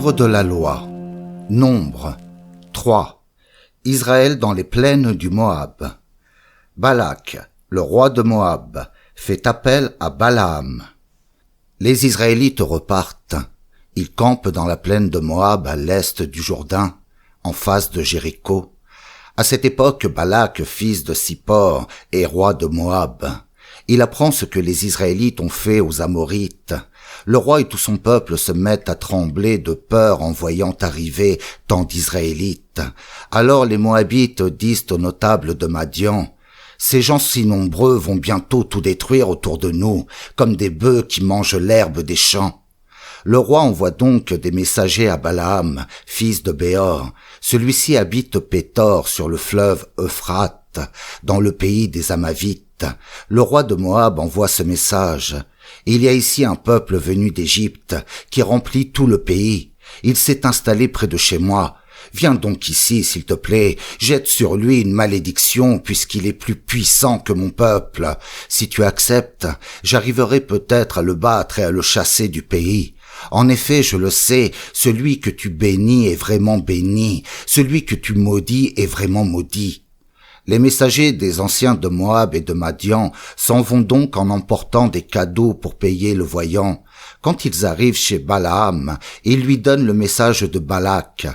Livre de la loi. Nombre 3. Israël dans les plaines du Moab. Balak, le roi de Moab, fait appel à Balaam. Les Israélites repartent. Ils campent dans la plaine de Moab à l'est du Jourdain, en face de Jéricho. À cette époque, Balak, fils de Sippor, est roi de Moab. Il apprend ce que les Israélites ont fait aux Amorites. Le roi et tout son peuple se mettent à trembler de peur en voyant arriver tant d'Israélites. Alors les Moabites disent aux notables de Madian: « Ces gens si nombreux vont bientôt tout détruire autour de nous, comme des bœufs qui mangent l'herbe des champs. » Le roi envoie donc des messagers à Balaam, fils de Béor. Celui-ci habite Pétor sur le fleuve Euphrate, dans le pays des Amavites. Le roi de Moab envoie ce message: « Il y a ici un peuple venu d'Égypte qui remplit tout le pays. Il s'est installé près de chez moi. Viens donc ici, s'il te plaît, jette sur lui une malédiction puisqu'il est plus puissant que mon peuple. Si tu acceptes, j'arriverai peut-être à le battre et à le chasser du pays. En effet, je le sais, celui que tu bénis est vraiment béni, celui que tu maudis est vraiment maudit. » Les messagers des anciens de Moab et de Madian s'en vont donc en emportant des cadeaux pour payer le voyant. Quand ils arrivent chez Balaam, ils lui donnent le message de Balak.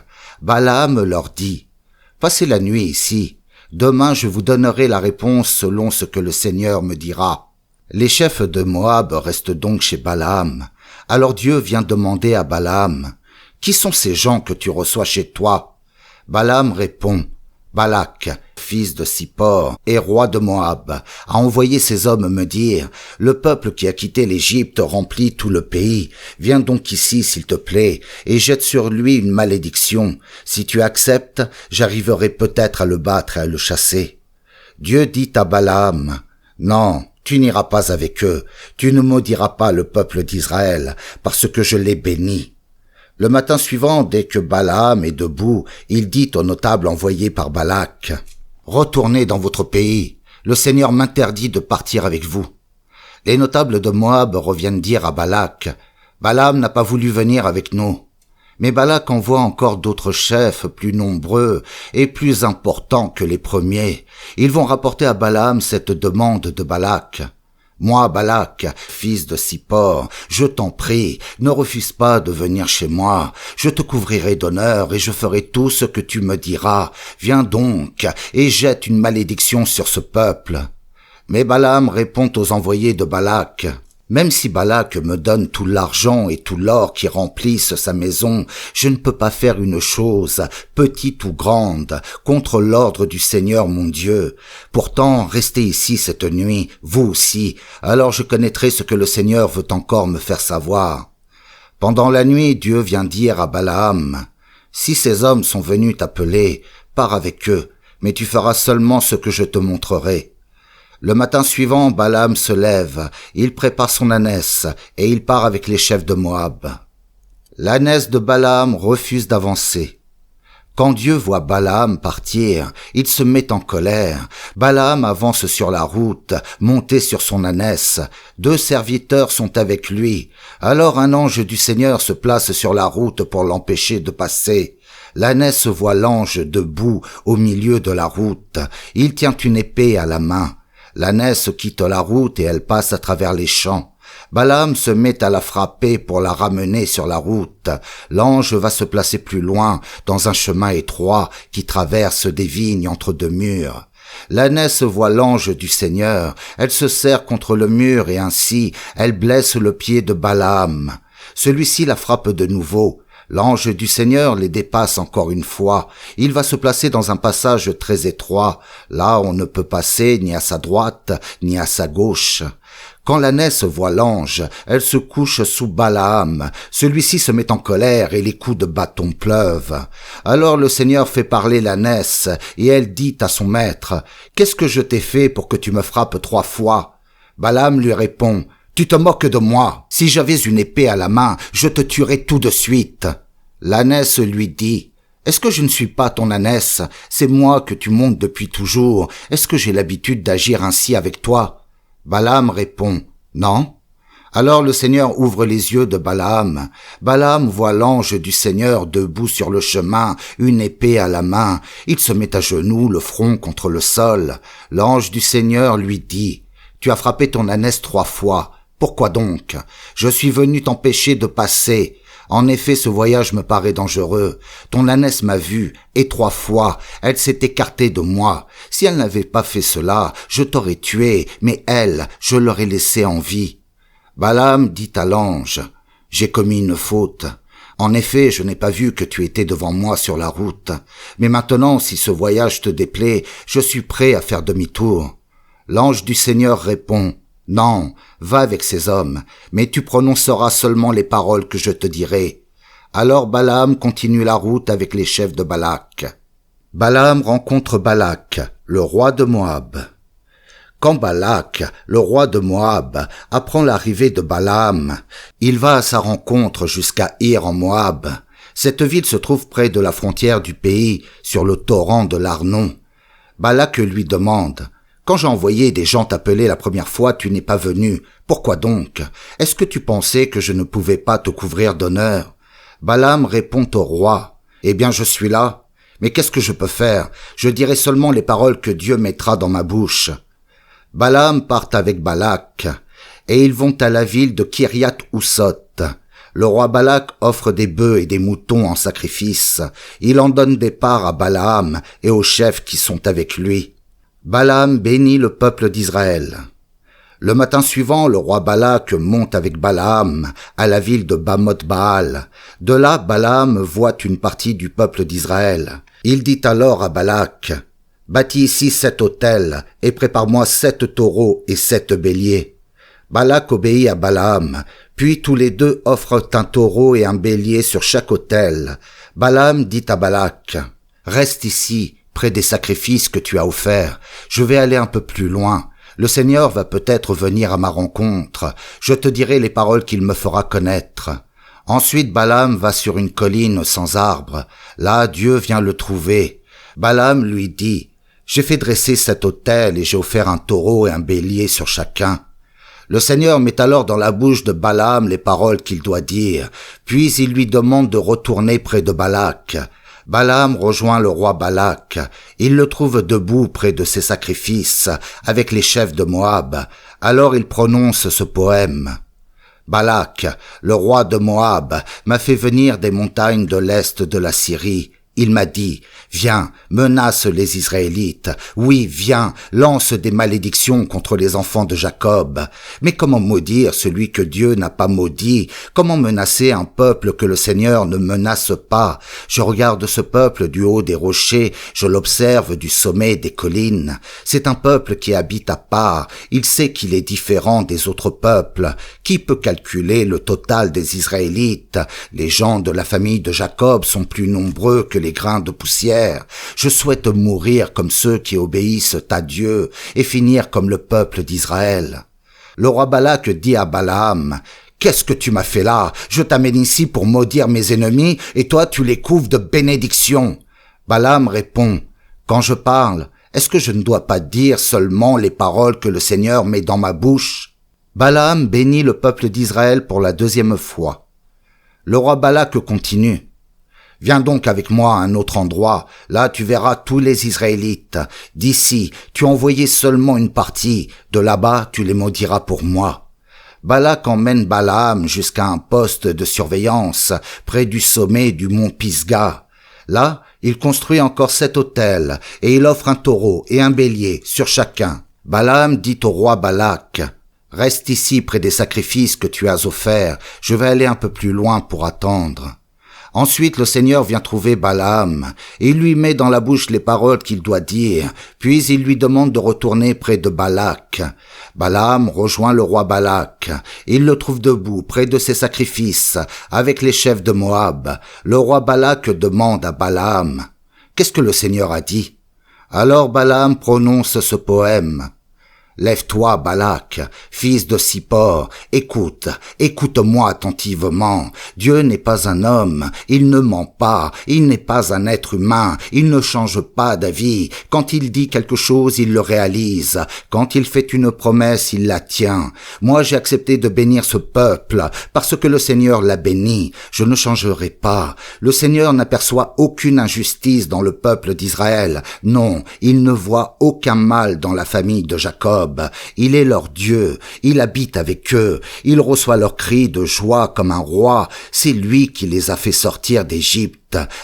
Balaam leur dit: « Passez la nuit ici. Demain je vous donnerai la réponse selon ce que le Seigneur me dira. » Les chefs de Moab restent donc chez Balaam. Alors Dieu vient demander à Balaam: « Qui sont ces gens que tu reçois chez toi ?» Balaam répond: « Balak, fils de Sippor et roi de Moab, a envoyé ces hommes me dire: « Le peuple qui a quitté l'Égypte remplit tout le pays. Viens donc ici, s'il te plaît, et jette sur lui une malédiction. Si tu acceptes, j'arriverai peut-être à le battre et à le chasser. » Dieu dit à Balaam: « Non, tu n'iras pas avec eux. Tu ne maudiras pas le peuple d'Israël, parce que je l'ai béni. » Le matin suivant, dès que Balaam est debout, il dit aux notables envoyés par Balak: « Retournez dans votre pays. Le Seigneur m'interdit de partir avec vous. » Les notables de Moab reviennent dire à Balak: « Balaam n'a pas voulu venir avec nous. » Mais Balak envoie encore d'autres chefs plus nombreux et plus importants que les premiers. Ils vont rapporter à Balaam cette demande de Balak: « Moi, Balak, fils de Sippor, je t'en prie, ne refuse pas de venir chez moi. Je te couvrirai d'honneur et je ferai tout ce que tu me diras. Viens donc et jette une malédiction sur ce peuple. » Mais Balaam répond aux envoyés de Balak: « Même si Balak me donne tout l'argent et tout l'or qui remplissent sa maison, je ne peux pas faire une chose, petite ou grande, contre l'ordre du Seigneur mon Dieu. Pourtant, restez ici cette nuit, vous aussi, alors je connaîtrai ce que le Seigneur veut encore me faire savoir. » Pendant la nuit, Dieu vient dire à Balaam: « Si ces hommes sont venus t'appeler, pars avec eux, mais tu feras seulement ce que je te montrerai. » Le matin suivant, Balaam se lève, il prépare son ânesse et il part avec les chefs de Moab. L'ânesse de Balaam refuse d'avancer. Quand Dieu voit Balaam partir, il se met en colère. Balaam avance sur la route, monté sur son ânesse. 2 serviteurs sont avec lui. Alors un ange du Seigneur se place sur la route pour l'empêcher de passer. L'ânesse voit l'ange debout au milieu de la route. Il tient une épée à la main. L'ânesse quitte la route et elle passe à travers les champs. Balaam se met à la frapper pour la ramener sur la route. L'ange va se placer plus loin, dans un chemin étroit qui traverse des vignes entre 2 murs. L'ânesse voit l'ange du Seigneur. Elle se serre contre le mur et ainsi, elle blesse le pied de Balaam. Celui-ci la frappe de nouveau. L'ange du Seigneur les dépasse encore une fois. Il va se placer dans un passage très étroit. Là, on ne peut passer ni à sa droite, ni à sa gauche. Quand l'ânesse voit l'ange, elle se couche sous Balaam. Celui-ci se met en colère et les coups de bâton pleuvent. Alors le Seigneur fait parler l'ânesse et elle dit à son maître: « Qu'est-ce que je t'ai fait pour que tu me frappes 3 fois ?» Balaam lui répond: « Tu te moques de moi. Si j'avais une épée à la main, je te tuerais tout de suite. » L'ânesse lui dit: « Est-ce que je ne suis pas ton ânesse? C'est moi que tu montes depuis toujours. Est-ce que j'ai l'habitude d'agir ainsi avec toi ?» Balaam répond: « Non. » Alors le Seigneur ouvre les yeux de Balaam. Balaam voit l'ange du Seigneur debout sur le chemin, une épée à la main. Il se met à genoux, le front contre le sol. L'ange du Seigneur lui dit, « Tu as frappé ton ânesse 3 fois. Pourquoi donc? Je suis venu t'empêcher de passer. En effet, ce voyage me paraît dangereux. Ton ânesse m'a vu, et 3 fois, elle s'est écartée de moi. Si elle n'avait pas fait cela, je t'aurais tué, mais elle, je l'aurais laissée en vie. » Balaam dit à l'ange, « J'ai commis une faute. En effet, je n'ai pas vu que tu étais devant moi sur la route. Mais maintenant, si ce voyage te déplaît, je suis prêt à faire demi-tour. » L'ange du Seigneur répond, « Non, va avec ces hommes, mais tu prononceras seulement les paroles que je te dirai. » Alors Balaam continue la route avec les chefs de Balak. Balaam rencontre Balak, le roi de Moab. Quand Balak, le roi de Moab, apprend l'arrivée de Balaam, il va à sa rencontre jusqu'à Ir en Moab. Cette ville se trouve près de la frontière du pays, sur le torrent de l'Arnon. Balak lui demande, « Quand j'ai envoyé des gens t'appeler la première fois, tu n'es pas venu. Pourquoi donc? Est-ce que tu pensais que je ne pouvais pas te couvrir d'honneur? » Balaam répond au roi, « Eh bien, je suis là. Mais qu'est-ce que je peux faire? Je dirai seulement les paroles que Dieu mettra dans ma bouche. » Balaam part avec Balak, et ils vont à la ville de Kiriath-Houssot. Le roi Balak offre des bœufs et des moutons en sacrifice. Il en donne des parts à Balaam et aux chefs qui sont avec lui. Balaam bénit le peuple d'Israël. Le matin suivant, le roi Balak monte avec Balaam à la ville de Bamoth-Baal. De là, Balaam voit une partie du peuple d'Israël. Il dit alors à Balak, « Bâtis ici 7 autels et prépare-moi 7 taureaux et 7 béliers. » Balak obéit à Balaam, puis tous les deux offrent un taureau et un bélier sur chaque autel. Balaam dit à Balak, « Reste ici, près des sacrifices que tu as offerts. Je vais aller un peu plus loin. Le Seigneur va peut-être venir à ma rencontre. Je te dirai les paroles qu'il me fera connaître. » Ensuite Balaam va sur une colline sans arbre. Là, Dieu vient le trouver. Balaam lui dit, « J'ai fait dresser 7 autels et j'ai offert un taureau et un bélier sur chacun. » Le Seigneur met alors dans la bouche de Balaam les paroles qu'il doit dire, puis il lui demande de retourner près de Balak. Balaam rejoint le roi Balak. Il le trouve debout près de ses sacrifices, avec les chefs de Moab. Alors il prononce ce poème. Balak, le roi de Moab, m'a fait venir des montagnes de l'est de la Syrie. Il m'a dit, « Viens, menace les Israélites. Oui, viens, lance des malédictions contre les enfants de Jacob. » Mais comment maudire celui que Dieu n'a pas maudit? Comment menacer un peuple que le Seigneur ne menace pas? Je regarde ce peuple du haut des rochers, je l'observe du sommet des collines. C'est un peuple qui habite à part. Il sait qu'il est différent des autres peuples. Qui peut calculer le total des Israélites? Les gens de la famille de Jacob sont plus nombreux que les grains de poussière. Je souhaite mourir comme ceux qui obéissent à Dieu et finir comme le peuple d'Israël. Le roi Balak dit à Balaam, « Qu'est-ce que tu m'as fait là? Je t'amène ici pour maudire mes ennemis et toi tu les couvres de bénédictions. » Balaam répond, « Quand je parle, est-ce que je ne dois pas dire seulement les paroles que le Seigneur met dans ma bouche? » Balaam bénit le peuple d'Israël pour la 2e fois. Le roi Balak continue. « Viens donc avec moi à un autre endroit, là tu verras tous les Israélites. D'ici, tu envoyais seulement une partie, de là-bas tu les maudiras pour moi. » Balak emmène Balaam jusqu'à un poste de surveillance, près du sommet du mont Pisga. Là, il construit encore 7 autels, et il offre un taureau et un bélier sur chacun. Balaam dit au roi Balak, « Reste ici près des sacrifices que tu as offerts, je vais aller un peu plus loin pour attendre. » Ensuite, le Seigneur vient trouver Balaam, et il lui met dans la bouche les paroles qu'il doit dire, puis il lui demande de retourner près de Balak. Balaam rejoint le roi Balak. Il le trouve debout, près de ses sacrifices, avec les chefs de Moab. Le roi Balak demande à Balaam, « Qu'est-ce que le Seigneur a dit ?» Alors Balaam prononce ce poème. « Lève-toi, Balak, fils de Sippor, écoute-moi attentivement. Dieu n'est pas un homme, il ne ment pas, il n'est pas un être humain, il ne change pas d'avis. Quand il dit quelque chose, il le réalise. Quand il fait une promesse, il la tient. Moi, j'ai accepté de bénir ce peuple, parce que le Seigneur l'a béni. Je ne changerai pas. Le Seigneur n'aperçoit aucune injustice dans le peuple d'Israël. Non, il ne voit aucun mal dans la famille de Jacob. Il est leur Dieu, il habite avec eux, il reçoit leurs cris de joie comme un roi. C'est lui qui les a fait sortir d'Égypte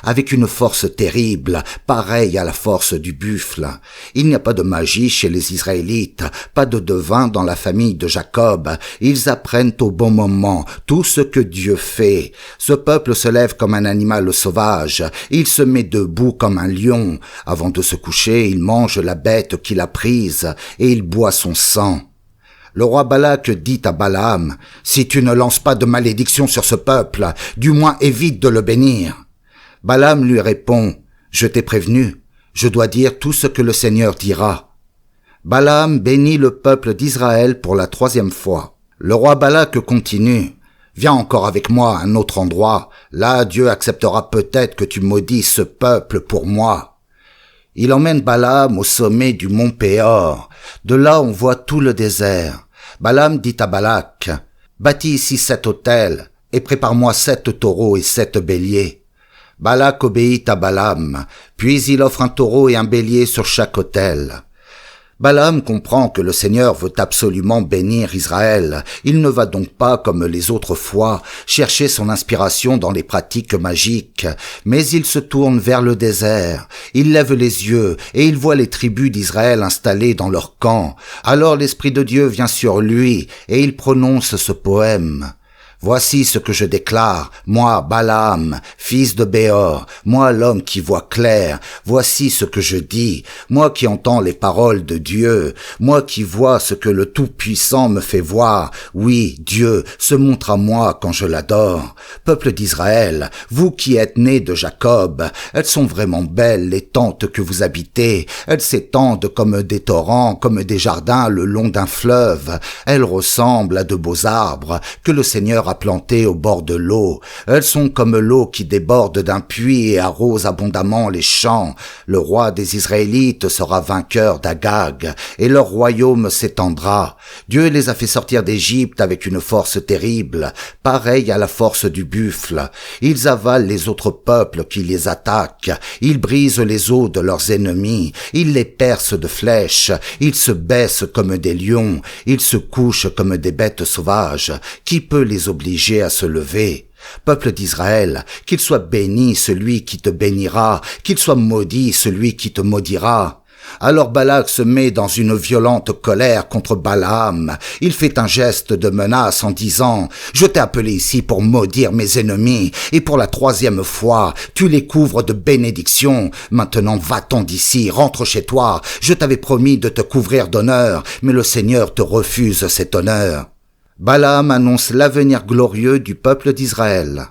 avec une force terrible, pareille à la force du buffle. Il n'y a pas de magie chez les Israélites, pas de devin dans la famille de Jacob. Ils apprennent au bon moment tout ce que Dieu fait. Ce peuple se lève comme un animal sauvage, il se met debout comme un lion. Avant de se coucher, il mange la bête qu'il a prise et il boit son sang. Le roi Balak dit à Balaam, « Si tu ne lances pas de malédiction sur ce peuple, du moins évite de le bénir. » Balaam lui répond, « Je t'ai prévenu, je dois dire tout ce que le Seigneur dira. » Balaam bénit le peuple d'Israël pour la 3e fois. Le roi Balak continue, « Viens encore avec moi à un autre endroit, là Dieu acceptera peut-être que tu maudis ce peuple pour moi. » Il emmène Balaam au sommet du mont Péor. De là on voit tout le désert. Balaam dit à Balak, « Bâtis ici 7 autels, et prépare-moi 7 taureaux et 7 béliers. » Balak obéit à Balaam, puis il offre un taureau et un bélier sur chaque autel. Balaam comprend que le Seigneur veut absolument bénir Israël. Il ne va donc pas, comme les autres fois, chercher son inspiration dans les pratiques magiques, mais il se tourne vers le désert. Il lève les yeux et il voit les tribus d'Israël installées dans leur camp. Alors l'Esprit de Dieu vient sur lui et il prononce ce poème. Voici ce que je déclare, moi, Balaam, fils de Béor, moi l'homme qui voit clair, voici ce que je dis, moi qui entends les paroles de Dieu, moi qui vois ce que le Tout-Puissant me fait voir, oui, Dieu se montre à moi quand je l'adore. Peuple d'Israël, vous qui êtes nés de Jacob, elles sont vraiment belles les tentes que vous habitez, elles s'étendent comme des torrents, comme des jardins le long d'un fleuve, elles ressemblent à de beaux arbres que le Seigneur a plantés au bord de l'eau. Elles sont comme l'eau qui déborde d'un puits et arrose abondamment les champs. Le roi des Israélites sera vainqueur d'Agag, et leur royaume s'étendra. Dieu les a fait sortir d'Égypte avec une force terrible, pareille à la force du buffle. Ils avalent les autres peuples qui les attaquent. Ils brisent les os de leurs ennemis. Ils les percent de flèches. Ils se baissent comme des lions. Ils se couchent comme des bêtes sauvages. Qui peut les obliger à se lever? Peuple d'Israël, qu'il soit béni celui qui te bénira, qu'il soit maudit celui qui te maudira. Alors Balak se met dans une violente colère contre Balaam. Il fait un geste de menace en disant « Je t'ai appelé ici pour maudire mes ennemis, et pour la 3e fois, tu les couvres de bénédictions. Maintenant va-t'en d'ici, rentre chez toi. Je t'avais promis de te couvrir d'honneur, mais le Seigneur te refuse cet honneur. » Balaam annonce l'avenir glorieux du peuple d'Israël.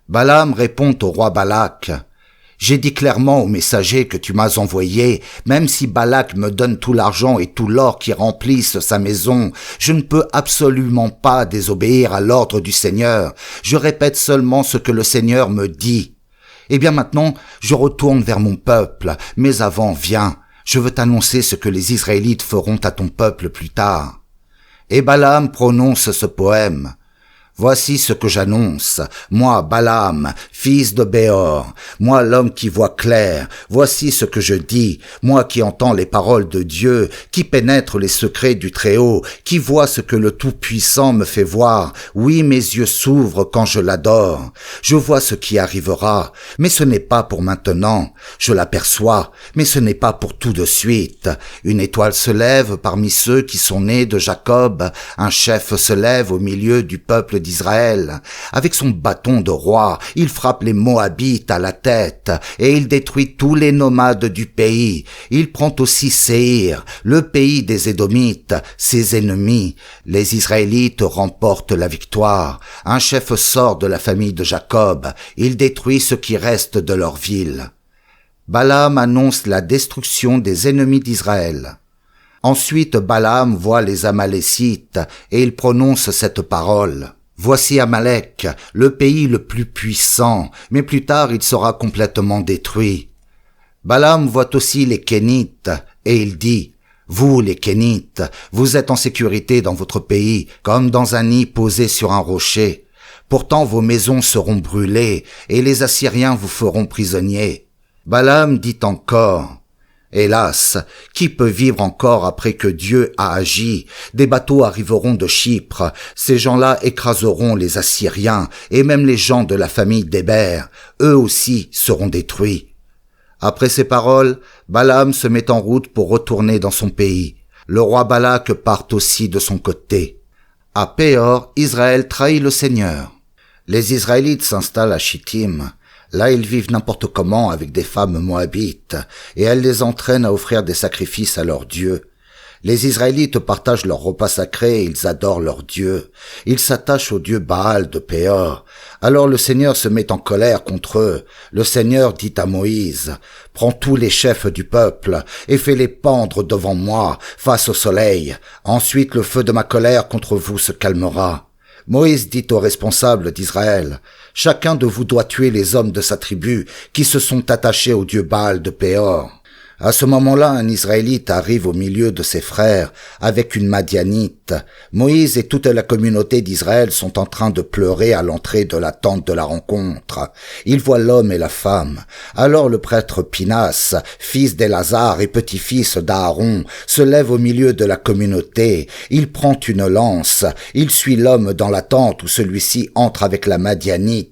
Balaam répond au roi Balak « J'ai dit clairement au messager que tu m'as envoyé, même si Balak me donne tout l'argent et tout l'or qui remplissent sa maison, je ne peux absolument pas désobéir à l'ordre du Seigneur. Je répète seulement ce que le Seigneur me dit. Eh bien maintenant, je retourne vers mon peuple, mais avant, viens, je veux t'annoncer ce que les Israélites feront à ton peuple plus tard. » Et Balaam prononce ce poème. Voici ce que j'annonce, moi, Balaam, fils de Béor, moi l'homme qui voit clair, voici ce que je dis, moi qui entends les paroles de Dieu, qui pénètre les secrets du Très-Haut, qui voit ce que le Tout-Puissant me fait voir, oui, mes yeux s'ouvrent quand je l'adore. Je vois ce qui arrivera, mais ce n'est pas pour maintenant, je l'aperçois, mais ce n'est pas pour tout de suite. Une étoile se lève parmi ceux qui sont nés de Jacob, un chef se lève au milieu du peuple d'Israël. Avec son bâton de roi, il frappe les Moabites à la tête et il détruit tous les nomades du pays. Il prend aussi Séhir, le pays des Édomites, ses ennemis. Les Israélites remportent la victoire. Un chef sort de la famille de Jacob. Il détruit ce qui reste de leur ville. Balaam annonce la destruction des ennemis d'Israël. Ensuite Balaam voit les Amalécites et il prononce cette parole. Voici Amalek, le pays le plus puissant, mais plus tard il sera complètement détruit. Balaam voit aussi les Kénites et il dit, vous les Kénites, vous êtes en sécurité dans votre pays, comme dans un nid posé sur un rocher. Pourtant vos maisons seront brûlées et les Assyriens vous feront prisonniers. Balaam dit encore, hélas, qui peut vivre encore après que Dieu a agi? Des bateaux arriveront de Chypre, ces gens-là écraseront les Assyriens, et même les gens de la famille d'Héber, eux aussi seront détruits. Après ces paroles, Balaam se met en route pour retourner dans son pays. Le roi Balak part aussi de son côté. À Péor, Israël trahit le Seigneur. Les Israélites s'installent à Chittim. Là, ils vivent n'importe comment avec des femmes moabites, et elles les entraînent à offrir des sacrifices à leurs dieux. Les Israélites partagent leurs repas sacrés et ils adorent leurs dieux. Ils s'attachent au dieu Baal de Péor. Alors le Seigneur se met en colère contre eux. Le Seigneur dit à Moïse, « Prends tous les chefs du peuple et fais-les pendre devant moi, face au soleil. Ensuite le feu de ma colère contre vous se calmera. » Moïse dit aux responsables d'Israël, « Chacun de vous doit tuer les hommes de sa tribu qui se sont attachés au dieu Baal de Péor. » À ce moment-là, un Israélite arrive au milieu de ses frères avec une Madianite. Moïse et toute la communauté d'Israël sont en train de pleurer à l'entrée de la tente de la rencontre. Ils voient l'homme et la femme. Alors le prêtre Pinas, fils d'Élazar et petit-fils d'Aaron, se lève au milieu de la communauté. Il prend une lance. Il suit l'homme dans la tente où celui-ci entre avec la Madianite.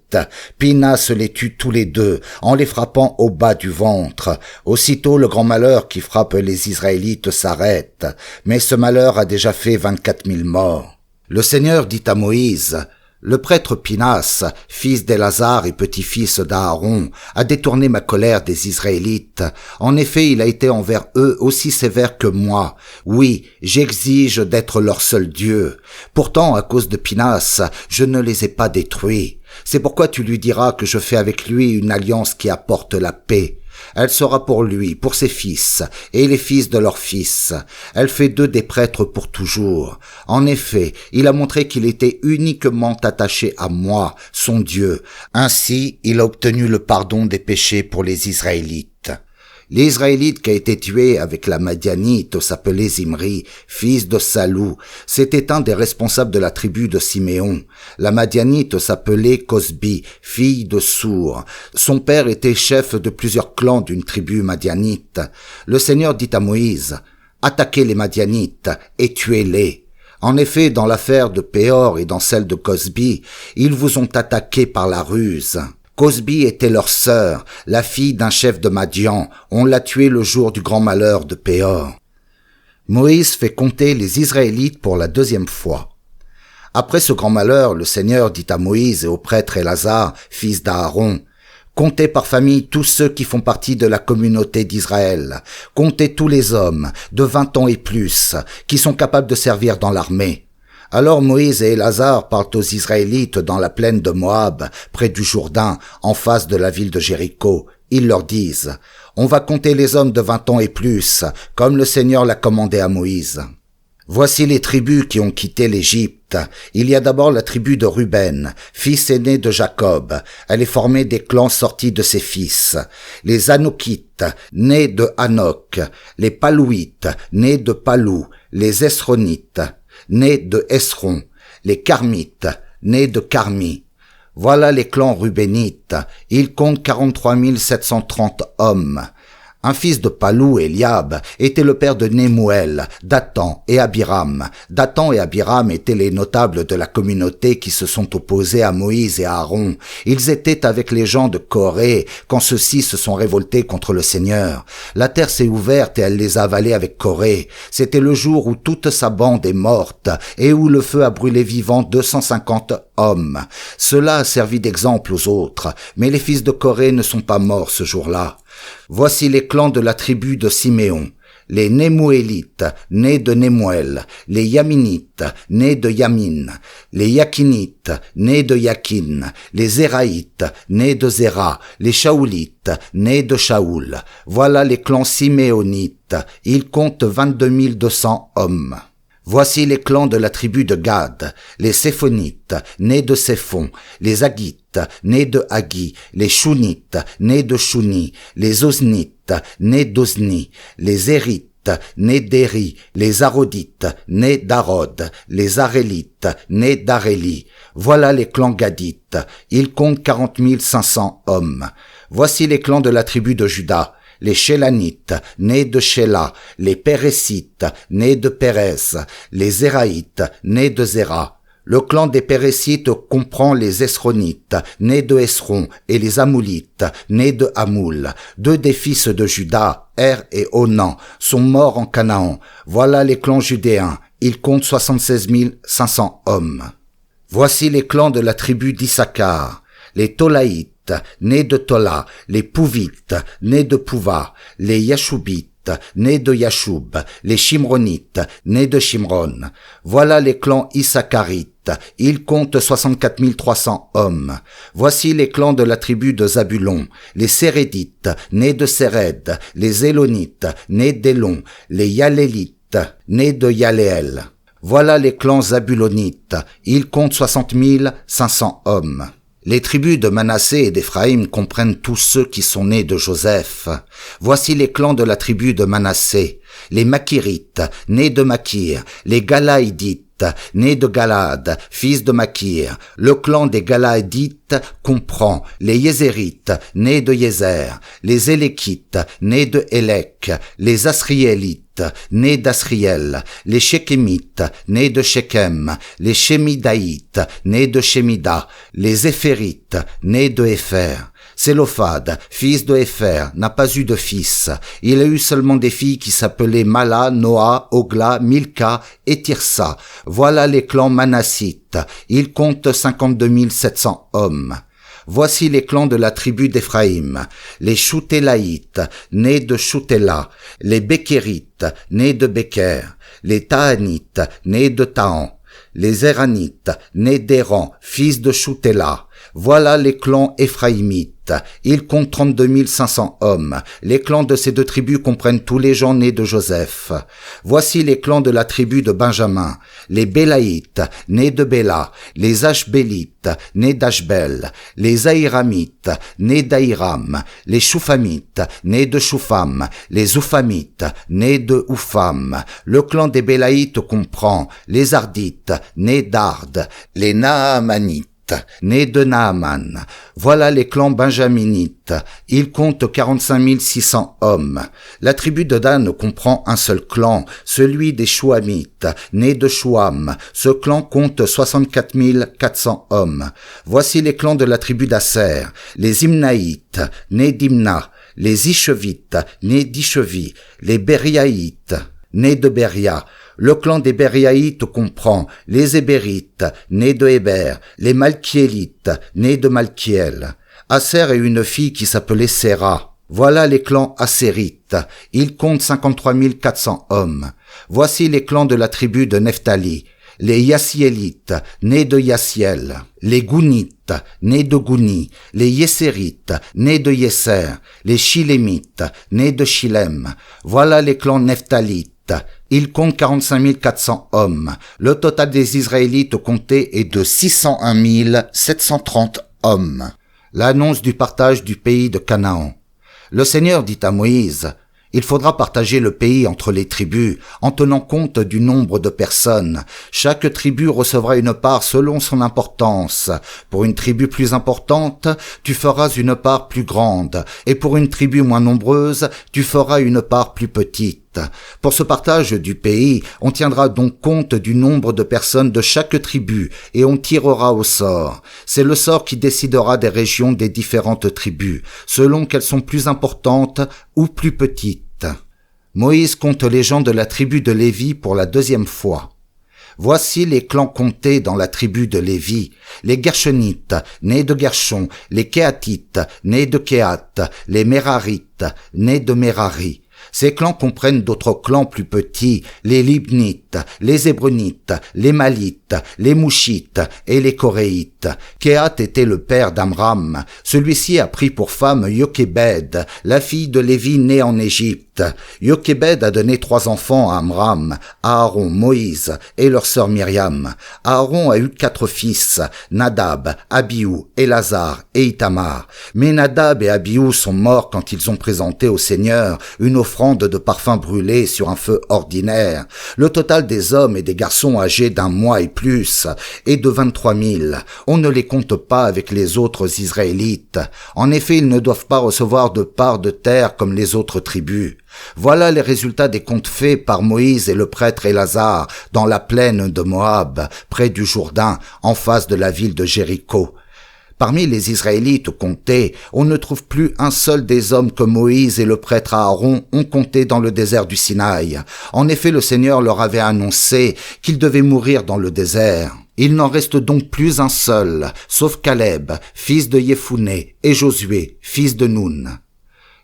Pinas les tue tous les deux en les frappant au bas du ventre. Aussitôt le grand malheur qui frappe les Israélites s'arrête, mais ce malheur a déjà fait 24 000 morts. Le Seigneur dit à Moïse, « Le prêtre Pinas, fils d'Élazar et petit-fils d'Aaron, a détourné ma colère des Israélites. En effet, il a été envers eux aussi sévère que moi. Oui, j'exige d'être leur seul Dieu. Pourtant, à cause de Pinas, je ne les ai pas détruits. C'est pourquoi tu lui diras que je fais avec lui une alliance qui apporte la paix. Elle sera pour lui, pour ses fils, et les fils de leurs fils. Elle fait d'eux des prêtres pour toujours. En effet, il a montré qu'il était uniquement attaché à moi, son Dieu. Ainsi, il a obtenu le pardon des péchés pour les Israélites. » L'Israélite qui a été tué avec la Madianite s'appelait Zimri, fils de Salou. C'était un des responsables de la tribu de Siméon. La Madianite s'appelait Cosbi, fille de Sour. Son père était chef de plusieurs clans d'une tribu madianite. Le Seigneur dit à Moïse, « Attaquez les Madianites et tuez-les. » En effet, dans l'affaire de Péor et dans celle de Cosbi, ils vous ont attaqué par la ruse. Cosbi était leur sœur, la fille d'un chef de Madian. On l'a tuée le jour du grand malheur de Péor. Moïse fait compter les Israélites pour la deuxième fois. Après ce grand malheur, le Seigneur dit à Moïse et au prêtre Élazar, fils d'Aaron, « Comptez par famille tous ceux qui font partie de la communauté d'Israël. Comptez tous les hommes, de 20 ans et plus, qui sont capables de servir dans l'armée. » Alors Moïse et Élazar partent aux Israélites dans la plaine de Moab, près du Jourdain, en face de la ville de Jéricho. Ils leur disent, « On va compter les hommes de 20 ans et plus, comme le Seigneur l'a commandé à Moïse. » Voici les tribus qui ont quitté l'Égypte. Il y a d'abord la tribu de Ruben, fils aîné de Jacob. Elle est formée des clans sortis de ses fils. Les Anokites, nés de Hanok. Les Palouites, nés de Palou. Les Esronites, nés de Esron, les Carmites, nés de Carmi. Voilà les clans rubénites. Ils comptent 43 730 hommes. Un fils de Palou, Eliab, était le père de Nemuel, Dathan et Abiram. Dathan et Abiram étaient les notables de la communauté qui se sont opposés à Moïse et à Aaron. Ils étaient avec les gens de Corée quand ceux-ci se sont révoltés contre le Seigneur. La terre s'est ouverte et elle les a avalés avec Corée. C'était le jour où toute sa bande est morte et où le feu a brûlé vivant 250 hommes. Cela a servi d'exemple aux autres, mais les fils de Corée ne sont pas morts ce jour-là. Voici les clans de la tribu de Siméon. les Némuélites, nés de Némuel, les Yaminites, nés de Yamin, les Yakinites, nés de Yakin, les Zéraïtes, nés de Zéra, les Shaoulites, nés de Shaoul. Voilà les clans siméonites. Ils comptent 22 200 hommes. Voici les clans de la tribu de Gad, les Séphonites, nés de Séphon, les Hagites, nés de Hagi, les Shunites, nés de Shuni, les Oznites, nés d'Ozni, les Érites, nés d'Éri, les Arodites, nés d'Arod, les Arélites, nés d'Aréli. Voilà les clans Gadites. Ils comptent 40 500 hommes. Voici les clans de la tribu de Juda. Les Shélanites, nés de Shéla, les Pérécites, nés de Pérez, les Zéraïtes, nés de Zéra. Le clan des Pérécites comprend les Esronites, nés de Esron, et les Amoulites, nés de Hamoul. Deux des fils de Juda, Er et Onan, sont morts en Canaan. Voilà les clans judéens. Ils comptent 76 500 hommes. Voici les clans de la tribu d'Issachar. Les Tolaïtes, nés de Tola, les Pouvites, nés de Pouva, les Yashoubites, nés de Yashoub, les Shimronites, nés de Shimron. Voilà les clans Issacharites. Ils comptent 64 300 hommes. Voici les clans de la tribu de Zabulon. Les Sérédites, nés de Séred, les Élonites, nés d'Élon, les Yalélites, nés de Yaléel. Voilà les clans Zabulonites. Ils comptent 60 500 hommes. Les tribus de Manassé et d'Éphraïm comprennent tous ceux qui sont nés de Joseph. Voici les clans de la tribu de Manassé. Les Makirites, nés de Makir, les Galaïdites, nés de Galad, fils de Makir. Le clan des Galaïdites comprend les Yézérites, nés de Yézer, les Élékites, nés de Élek, les Asriélites, nés d'Asriel, les Shekemites, nés de Shechem, les Shemidaïtes, nés de Shemida, les Éphérites, nés de Épher. Sélophad, fils de Épher, n'a pas eu de fils. Il a eu seulement des filles qui s'appelaient Mala, Noa, Ogla, Milka et Tirsa. Voilà les clans manassites. Ils comptent 52 700 hommes. Voici les clans de la tribu d'Éphraïm. Les Shoutélaïtes, nés de Shoutéla. Les Békérites, nés de Béker. Les Tahanites, nés de Tahan. Les Éranites, nés d'Éran, fils de Shoutéla. Voilà les clans éphraïmites. Ils comptent 32 500 hommes. Les clans de ces deux tribus comprennent tous les gens nés de Joseph. Voici les clans de la tribu de Benjamin. Les Bélaïtes, nés de Béla. Les Ashbélites, nés d'Ashbel. Les Aïramites, nés d'Aïram. Les Choufamites, nés de Choufam. Les Ouphamites, nés de Oupham. Le clan des Bélaïtes comprend les Ardites, nés d'Ard. Les Naamanites, nés de Naaman. Voilà les clans benjaminites. Ils comptent 45 600 hommes. La tribu de Dan comprend un seul clan, celui des Chouamites, nés de Chouam. Ce clan compte 64 400 hommes. Voici les clans de la tribu d'Asser. Les Imnaïtes, nés d'Imna. Les Ishevites, nés d'Ishevi. Les Bériaïtes, nés de Béria. Le clan des Bériaïtes comprend les Hébérites, nés de Héber, les Malkiélites, nés de Malkiel. Asser a une fille qui s'appelait Séra. Voilà les clans Assérites. Ils comptent 53 400 hommes. Voici les clans de la tribu de Nephtali. Les Yassiélites, nés de Yassiel. Les Gounites, nés de Gouni. Les Yessérites, nés de Yesser. Les Chilémites, nés de Chilem. Voilà les clans Nephtalites. Ils comptent 45 400 hommes. Le total des Israélites comptés est de 601 730 hommes. L'annonce du partage du pays de Canaan. Le Seigneur dit à Moïse: il faudra partager le pays entre les tribus, en tenant compte du nombre de personnes. Chaque tribu recevra une part selon son importance. Pour une tribu plus importante, tu feras une part plus grande, et pour une tribu moins nombreuse, tu feras une part plus petite. Pour ce partage du pays, on tiendra donc compte du nombre de personnes de chaque tribu, et on tirera au sort. C'est le sort qui décidera des régions des différentes tribus, selon qu'elles sont plus importantes ou plus petites. Moïse compte les gens de la tribu de Lévi pour la deuxième fois. Voici les clans comptés dans la tribu de Lévi: les Gershonites, nés de Gershon, les Kéatites, nés de Kéat, les Mérarites, nés de Mérari. Ces clans comprennent d'autres clans plus petits, les Libnites, les Hébronites, les Malites, les Mouchites et les Coréites. Kehat était le père d'Amram. Celui-ci a pris pour femme Yochébed, la fille de Lévi née en Égypte. Yochébed a donné 3 enfants à Amram, Aaron, Moïse et leur sœur Myriam. Aaron a eu 4 fils, Nadab, Abihu, Élazar et Itamar. Mais Nadab et Abihu sont morts quand ils ont présenté au Seigneur une offrande de parfum brûlé sur un feu ordinaire. Le total des hommes et des garçons âgés d'1 mois et plus est de 23 000. On ne les compte pas avec les autres Israélites. En effet, ils ne doivent pas recevoir de part de terre comme les autres tribus. Voilà les résultats des comptes faits par Moïse et le prêtre Élazar dans la plaine de Moab, près du Jourdain, en face de la ville de Jéricho. Parmi les Israélites comptés, on ne trouve plus un seul des hommes que Moïse et le prêtre Aaron ont comptés dans le désert du Sinaï. En effet, le Seigneur leur avait annoncé qu'ils devaient mourir dans le désert. Il n'en reste donc plus un seul, sauf Caleb, fils de Yéphuné, et Josué, fils de Nun.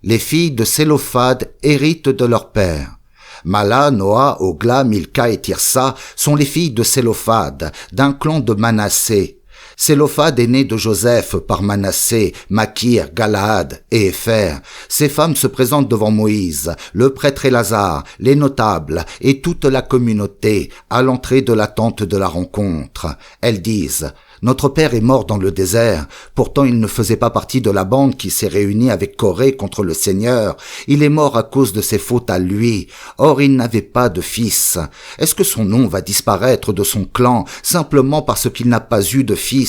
Les filles de Sélophad héritent de leur père. Mala, Noa, Ogla, Milka et Tirsa sont les filles de Sélophad, d'un clan de Manassé. Sélophad est né de Joseph par Manassé, Makir, Galaad et Épher. Ces femmes se présentent devant Moïse, le prêtre Élazar, les notables et toute la communauté à l'entrée de la tente de la rencontre. Elles disent: Notre père est mort dans le désert. Pourtant, il ne faisait pas partie de la bande qui s'est réunie avec Corée contre le Seigneur. Il est mort à cause de ses fautes à lui. Or, il n'avait pas de fils. Est-ce que son nom va disparaître de son clan simplement parce qu'il n'a pas eu de fils?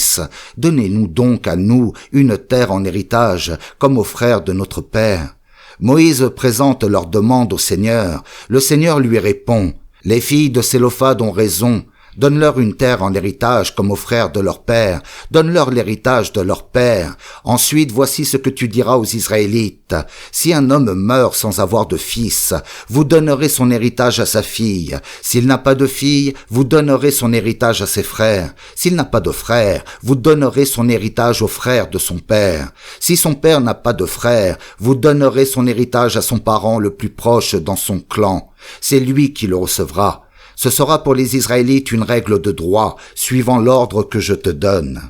Donnez-nous donc à nous une terre en héritage, comme aux frères de notre père. Moïse présente leur demande au Seigneur. Le Seigneur lui répond: Les filles de Sélophad ont raison. Donne-leur une terre en héritage comme aux frères de leur père. Donne-leur l'héritage de leur père. Ensuite, voici ce que tu diras aux Israélites. Si un homme meurt sans avoir de fils, vous donnerez son héritage à sa fille. S'il n'a pas de fille, vous donnerez son héritage à ses frères. S'il n'a pas de frère, vous donnerez son héritage aux frères de son père. Si son père n'a pas de frère, vous donnerez son héritage à son parent le plus proche dans son clan. C'est lui qui le recevra. Ce sera pour les Israélites une règle de droit, suivant l'ordre que je te donne.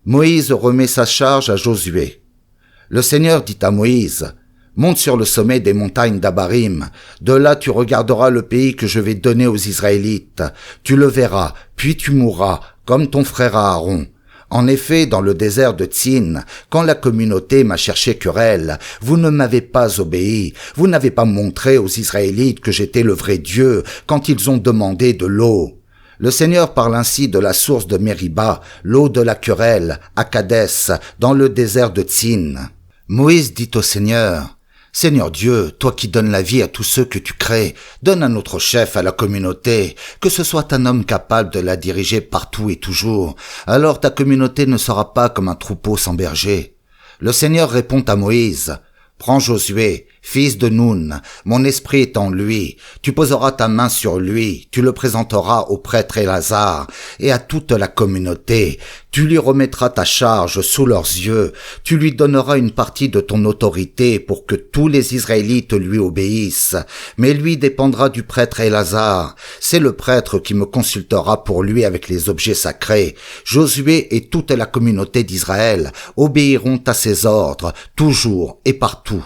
Moïse remet sa charge à Josué. Le Seigneur dit à Moïse: Monte sur le sommet des montagnes d'Abarim. De là tu regarderas le pays que je vais donner aux Israélites. Tu le verras, puis tu mourras, comme ton frère Aaron. En effet, dans le désert de Tsin, quand la communauté m'a cherché querelle, vous ne m'avez pas obéi. Vous n'avez pas montré aux Israélites que j'étais le vrai Dieu quand ils ont demandé de l'eau. Le Seigneur parle ainsi de la source de Mériba, l'eau de la querelle, à Kadès, dans le désert de Tsin. Moïse dit au Seigneur: Seigneur Dieu, toi qui donnes la vie à tous ceux que tu crées, donne à notre chef, à la communauté, que ce soit un homme capable de la diriger partout et toujours. Alors ta communauté ne sera pas comme un troupeau sans berger. Le Seigneur répond à Moïse: Prends Josué, fils de Nun, mon esprit est en lui. Tu poseras ta main sur lui, tu le présenteras au prêtre Élazar et à toute la communauté. Tu lui remettras ta charge sous leurs yeux. Tu lui donneras une partie de ton autorité pour que tous les Israélites lui obéissent. Mais lui dépendra du prêtre Élazar. C'est le prêtre qui me consultera pour lui avec les objets sacrés. Josué et toute la communauté d'Israël obéiront à ses ordres, toujours et partout.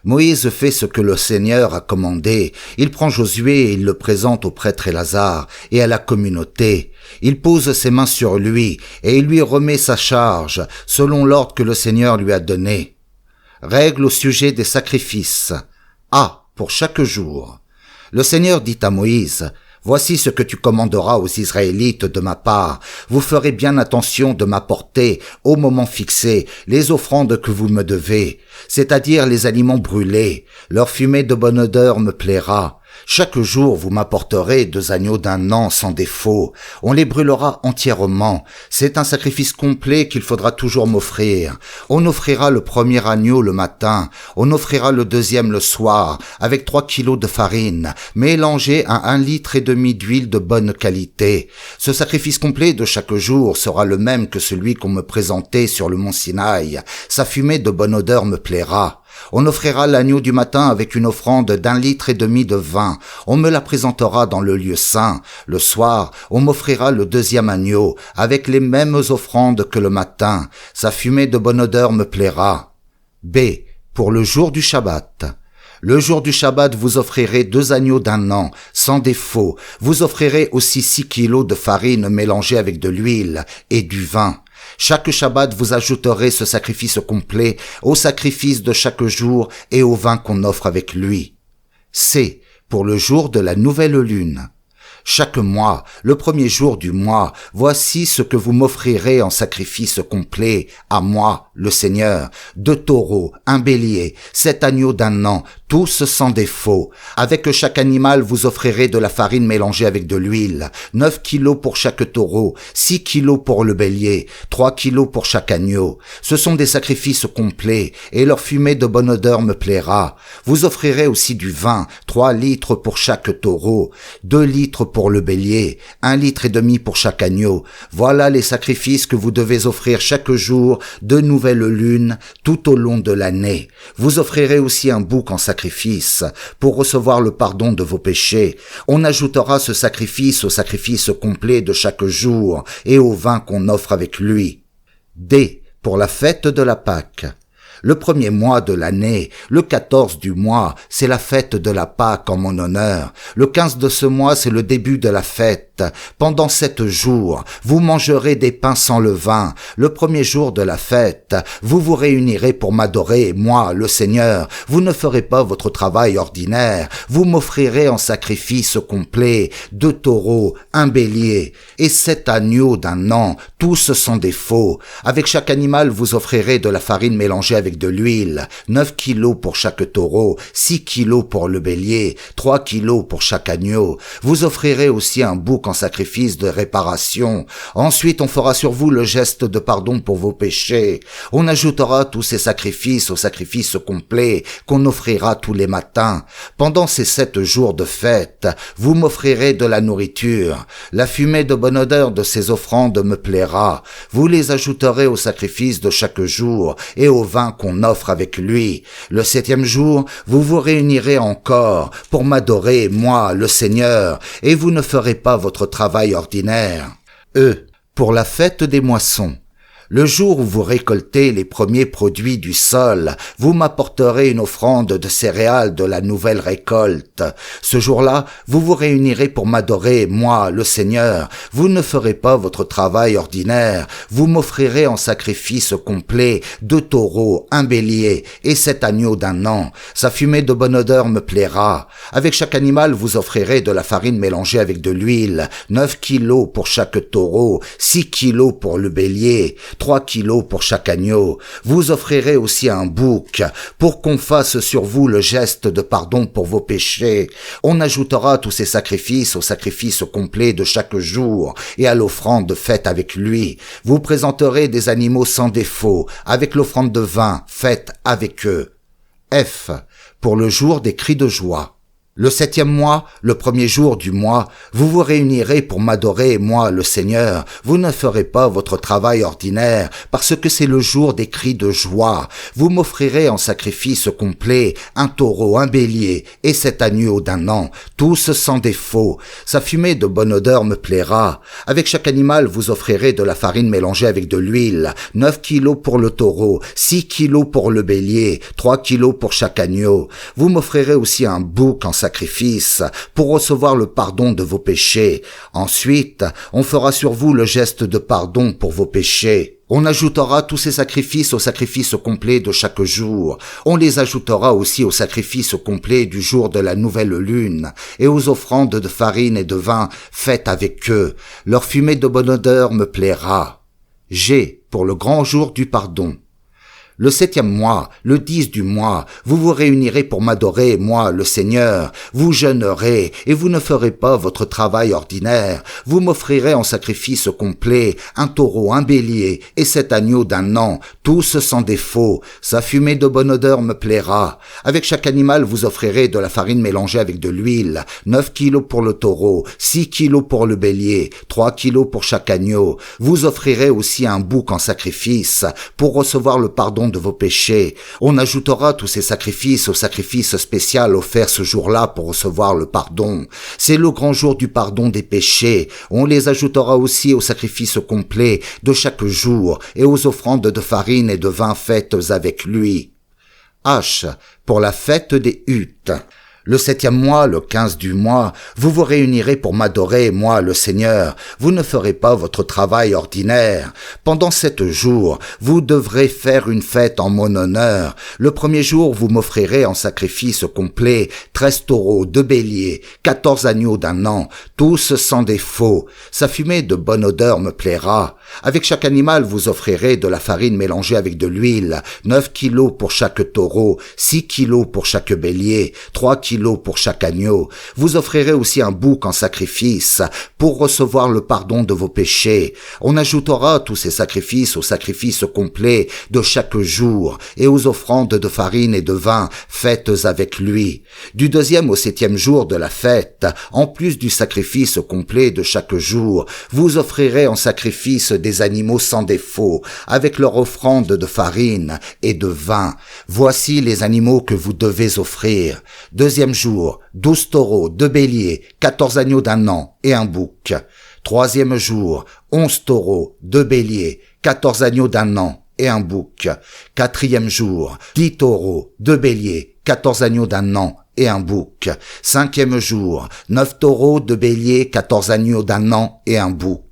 Moïse fait ce que le Seigneur a commandé. Il prend Josué et il le présente au prêtre Élazar et à la communauté. Il pose ses mains sur lui et il lui remet sa charge, selon l'ordre que le Seigneur lui a donné. Règle au sujet des sacrifices. A. Pour chaque jour. Le Seigneur dit à Moïse: Voici ce que tu commanderas aux Israélites de ma part. Vous ferez bien attention de m'apporter, au moment fixé, les offrandes que vous me devez, c'est-à-dire les aliments brûlés. Leur fumée de bonne odeur me plaira. Chaque jour, vous m'apporterez 2 agneaux d'1 an sans défaut. On les brûlera entièrement. C'est un sacrifice complet qu'il faudra toujours m'offrir. On offrira le premier agneau le matin. On offrira le deuxième le soir, avec 3 kilos de farine, mélangée à 1,5 litre d'huile de bonne qualité. Ce sacrifice complet de chaque jour sera le même que celui qu'on me présentait sur le mont Sinaï. Sa fumée de bonne odeur me plaira. On offrira l'agneau du matin avec une offrande d'1,5 litre de vin. On me la présentera dans le lieu saint. Le soir, on m'offrira le deuxième agneau, avec les mêmes offrandes que le matin. Sa fumée de bonne odeur me plaira. B. Pour le jour du Shabbat. Le jour du Shabbat, vous offrirez 2 agneaux d'1 an, sans défaut. Vous offrirez aussi 6 kilos de farine mélangée avec de l'huile et du vin. Chaque Shabbat, vous ajouterez ce sacrifice complet au sacrifice de chaque jour et au vin qu'on offre avec lui. C. Pour le jour de la nouvelle lune. Chaque mois, le premier jour du mois, voici ce que vous m'offrirez en sacrifice complet, à moi, le Seigneur, 2 taureaux, 1 bélier, 7 agneaux d'1 an, tous sans défaut. Avec chaque animal, vous offrirez de la farine mélangée avec de l'huile, 9 kilos pour chaque taureau, 6 kilos pour le bélier, 3 kilos pour chaque agneau. Ce sont des sacrifices complets, et leur fumée de bonne odeur me plaira. Vous offrirez aussi du vin, 3 litres pour chaque taureau, 2 litres pour le bélier, 1,5 litre pour chaque agneau. Voilà les sacrifices que vous devez offrir chaque jour de nouvelle lune tout au long de l'année. Vous offrirez aussi un bouc en sacrifice pour recevoir le pardon de vos péchés. On ajoutera ce sacrifice au sacrifice complet de chaque jour et au vin qu'on offre avec lui. D. Pour la fête de la Pâque. Le premier mois de l'année, le 14 du mois, c'est la fête de la Pâque en mon honneur. Le 15 de ce mois, c'est le début de la fête. Pendant 7 jours, vous mangerez des pains sans levain. Le premier jour de la fête, vous vous réunirez pour m'adorer, moi, le Seigneur. Vous ne ferez pas votre travail ordinaire. Vous m'offrirez en sacrifice complet 2 taureaux, 1 bélier et 7 agneaux d'1 an, tous sans défaut. Avec chaque animal, vous offrirez de la farine mélangée avec de l'huile, 9 kilos pour chaque taureau, 6 kilos pour le bélier, 3 kilos pour chaque agneau. Vous offrirez aussi un bouc en sacrifice de réparation. Ensuite, on fera sur vous le geste de pardon pour vos péchés. On ajoutera tous ces sacrifices au sacrifice complet qu'on offrira tous les matins. Pendant ces 7 jours de fête, vous m'offrirez de la nourriture. La fumée de bonne odeur de ces offrandes me plaira. Vous les ajouterez au sacrifice de chaque jour et au vin qu'on offre avec lui. Le 7e jour, vous vous réunirez encore pour m'adorer, moi, le Seigneur, et vous ne ferez pas votre travail ordinaire. E. Pour la fête des moissons. Le jour où vous récoltez les premiers produits du sol, vous m'apporterez une offrande de céréales de la nouvelle récolte. Ce jour-là, vous vous réunirez pour m'adorer, moi, le Seigneur. Vous ne ferez pas votre travail ordinaire. Vous m'offrirez en sacrifice complet 2 taureaux, 1 bélier et 7 agneaux d'1 an. Sa fumée de bonne odeur me plaira. Avec chaque animal, vous offrirez de la farine mélangée avec de l'huile, 9 kilos pour chaque taureau, 6 kilos pour le bélier, 3 kilos pour chaque agneau. Vous offrirez aussi un bouc pour qu'on fasse sur vous le geste de pardon pour vos péchés. On ajoutera tous ces sacrifices au sacrifice complet de chaque jour et à l'offrande faite avec lui. Vous présenterez des animaux sans défaut avec l'offrande de vin faite avec eux. F. Pour le jour des cris de joie. Le 7e mois, le premier jour du mois, vous vous réunirez pour m'adorer, moi, le Seigneur. Vous ne ferez pas votre travail ordinaire, parce que c'est le jour des cris de joie. Vous m'offrirez en sacrifice complet 1 taureau, 1 bélier et 7 agneaux d'1 an, tous sans défaut. Sa fumée de bonne odeur me plaira. Avec chaque animal, vous offrirez de la farine mélangée avec de l'huile, 9 kilos pour le taureau, 6 kilos pour le bélier, 3 kilos pour chaque agneau. Vous m'offrirez aussi un bouc en sacrifice pour recevoir le pardon de vos péchés. Ensuite, on fera sur vous le geste de pardon pour vos péchés. On ajoutera tous ces sacrifices au sacrifice complet de chaque jour. On les ajoutera aussi au sacrifice complet du jour de la nouvelle lune et aux offrandes de farine et de vin faites avec eux. Leur fumée de bonne odeur me plaira. G. Pour le grand jour du pardon. Le 7e mois, le 10 du mois, vous vous réunirez pour m'adorer, moi, le Seigneur. Vous jeûnerez et vous ne ferez pas votre travail ordinaire. Vous m'offrirez en sacrifice complet 1 taureau, 1 bélier et 7 agneaux d'1 an, tous sans défaut. Sa fumée de bonne odeur me plaira. Avec chaque animal, vous offrirez de la farine mélangée avec de l'huile, 9 kilos pour le taureau, 6 kilos pour le bélier, 3 kilos pour chaque agneau. Vous offrirez aussi un bouc en sacrifice pour recevoir le pardon pardon de vos péchés. On ajoutera tous ces sacrifices au sacrifice spécial offert ce jour-là pour recevoir le pardon. C'est le grand jour du pardon des péchés. On les ajoutera aussi au sacrifice complet de chaque jour et aux offrandes de farine et de vin faites avec lui. H. Pour la fête des huttes. Le 7e mois, le 15 du mois, vous vous réunirez pour m'adorer, moi, le Seigneur. Vous ne ferez pas votre travail ordinaire. Pendant 7 jours, vous devrez faire une fête en mon honneur. Le premier jour, vous m'offrirez en sacrifice complet 13 taureaux, 2 béliers, 14 agneaux d'un an, tous sans défaut. Sa fumée de bonne odeur me plaira. Avec chaque animal, vous offrirez de la farine mélangée avec de l'huile, 9 kilos pour chaque taureau, 6 kilos pour chaque bélier, 3 kilos pour chaque agneau. Vous offrirez aussi un bouc en sacrifice pour recevoir le pardon de vos péchés. On ajoutera tous ces sacrifices au sacrifice complet de chaque jour et aux offrandes de farine et de vin faites avec lui. Du 2e au 7e jour de la fête, en plus du sacrifice complet de chaque jour, vous offrirez en sacrifice des animaux sans défaut, avec leur offrande de farine et de vin. Voici les animaux que vous devez offrir. 2e jour, 12 taureaux, 2 béliers, 14 agneaux d'un an et un bouc. 3e jour, 11 taureaux, 2 béliers, 14 agneaux d'un an et un bouc. 4e jour, 10 taureaux, 2 béliers, 14 agneaux d'un an et un bouc. 5e jour, 9 taureaux, 2 béliers, 14 agneaux d'un an et un bouc.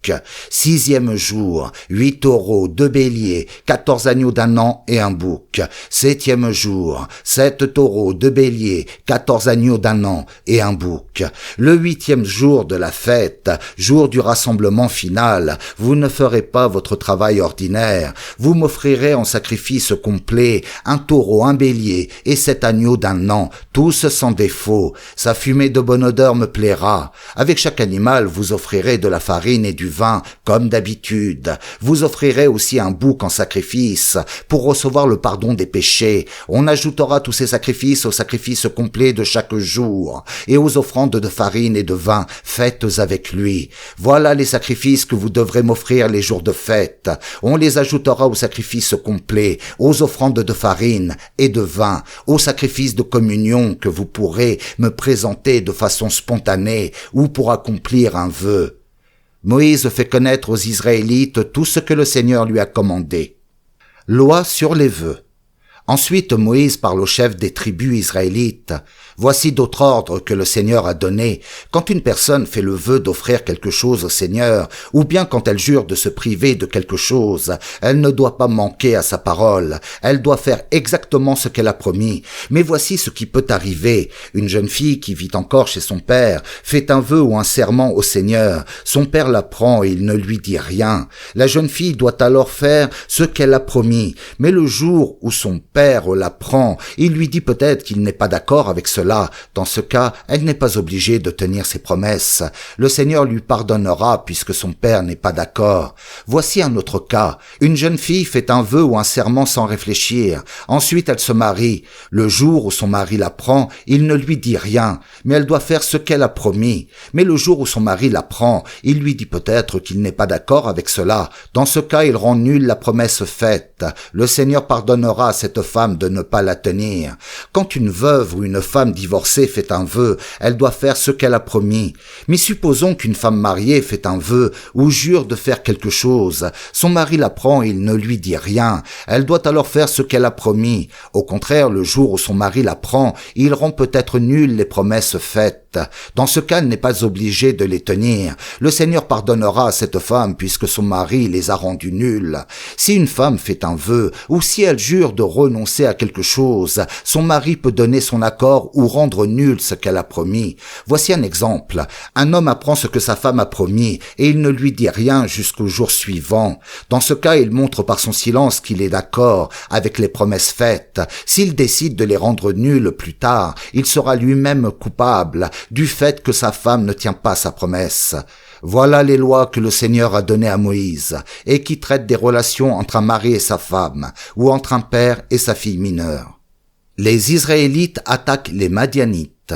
6e jour, 8 taureaux, 2 béliers, 14 agneaux d'un an et un bouc. 7e jour, 7 taureaux, 2 béliers, 14 agneaux d'un an et un bouc. Le 8e jour de la fête, jour du rassemblement final, vous ne ferez pas votre travail ordinaire. Vous m'offrirez en sacrifice complet un taureau, un bélier et 7 agneaux d'un an, tous sans défaut. Sa fumée de bonne odeur me plaira. Avec chaque animal, vous offrirez de la farine et du vin, comme d'habitude. Vous offrirez aussi un bouc en sacrifice, pour recevoir le pardon des péchés. On ajoutera tous ces sacrifices au sacrifice complet de chaque jour, et aux offrandes de farine et de vin faites avec lui. Voilà les sacrifices que vous devrez m'offrir les jours de fête. On les ajoutera au sacrifice complet, aux offrandes de farine et de vin, au sacrifice de communion que vous pourrez me présenter de façon spontanée ou pour accomplir un vœu. Moïse fait connaître aux Israélites tout ce que le Seigneur lui a commandé. Loi sur les vœux. Ensuite, Moïse parle aux chefs des tribus israélites. Voici d'autres ordres que le Seigneur a donnés. Quand une personne fait le vœu d'offrir quelque chose au Seigneur, ou bien quand elle jure de se priver de quelque chose, elle ne doit pas manquer à sa parole. Elle doit faire exactement ce qu'elle a promis. Mais voici ce qui peut arriver. Une jeune fille qui vit encore chez son père fait un vœu ou un serment au Seigneur. Son père l'apprend et il ne lui dit rien. La jeune fille doit alors faire ce qu'elle a promis. Mais le jour où son père l'apprend, il lui dit peut-être qu'il n'est pas d'accord avec cela. Dans ce cas, elle n'est pas obligée de tenir ses promesses. Le Seigneur lui pardonnera puisque son père n'est pas d'accord. Voici un autre cas. Une jeune fille fait un vœu ou un serment sans réfléchir. Ensuite, elle se marie. Le jour où son mari l'apprend, il ne lui dit rien, mais elle doit faire ce qu'elle a promis. Mais le jour où son mari l'apprend, il lui dit peut-être qu'il n'est pas d'accord avec cela. Dans ce cas, il rend nulle la promesse faite. Le Seigneur pardonnera à cette femme de ne pas la tenir. Quand une veuve ou une femme divorcée fait un vœu, elle doit faire ce qu'elle a promis. Mais supposons qu'une femme mariée fait un vœu ou jure de faire quelque chose. Son mari l'apprend et il ne lui dit rien. Elle doit alors faire ce qu'elle a promis. Au contraire, le jour où son mari l'apprend, il rend peut-être nulles les promesses faites. Dans ce cas, elle n'est pas obligée de les tenir. Le Seigneur pardonnera à cette femme puisque son mari les a rendues nulles. Si une femme fait un vœu ou si elle jure de renoncer à quelque chose, son mari peut donner son accord ou rendre nul ce qu'elle a promis. Voici un exemple. Un homme apprend ce que sa femme a promis et il ne lui dit rien jusqu'au jour suivant. Dans ce cas, il montre par son silence qu'il est d'accord avec les promesses faites. S'il décide de les rendre nulles plus tard, il sera lui-même coupable du fait que sa femme ne tient pas sa promesse. Voilà les lois que le Seigneur a données à Moïse et qui traitent des relations entre un mari et sa femme ou entre un père et sa fille mineure. Les Israélites attaquent les Madianites.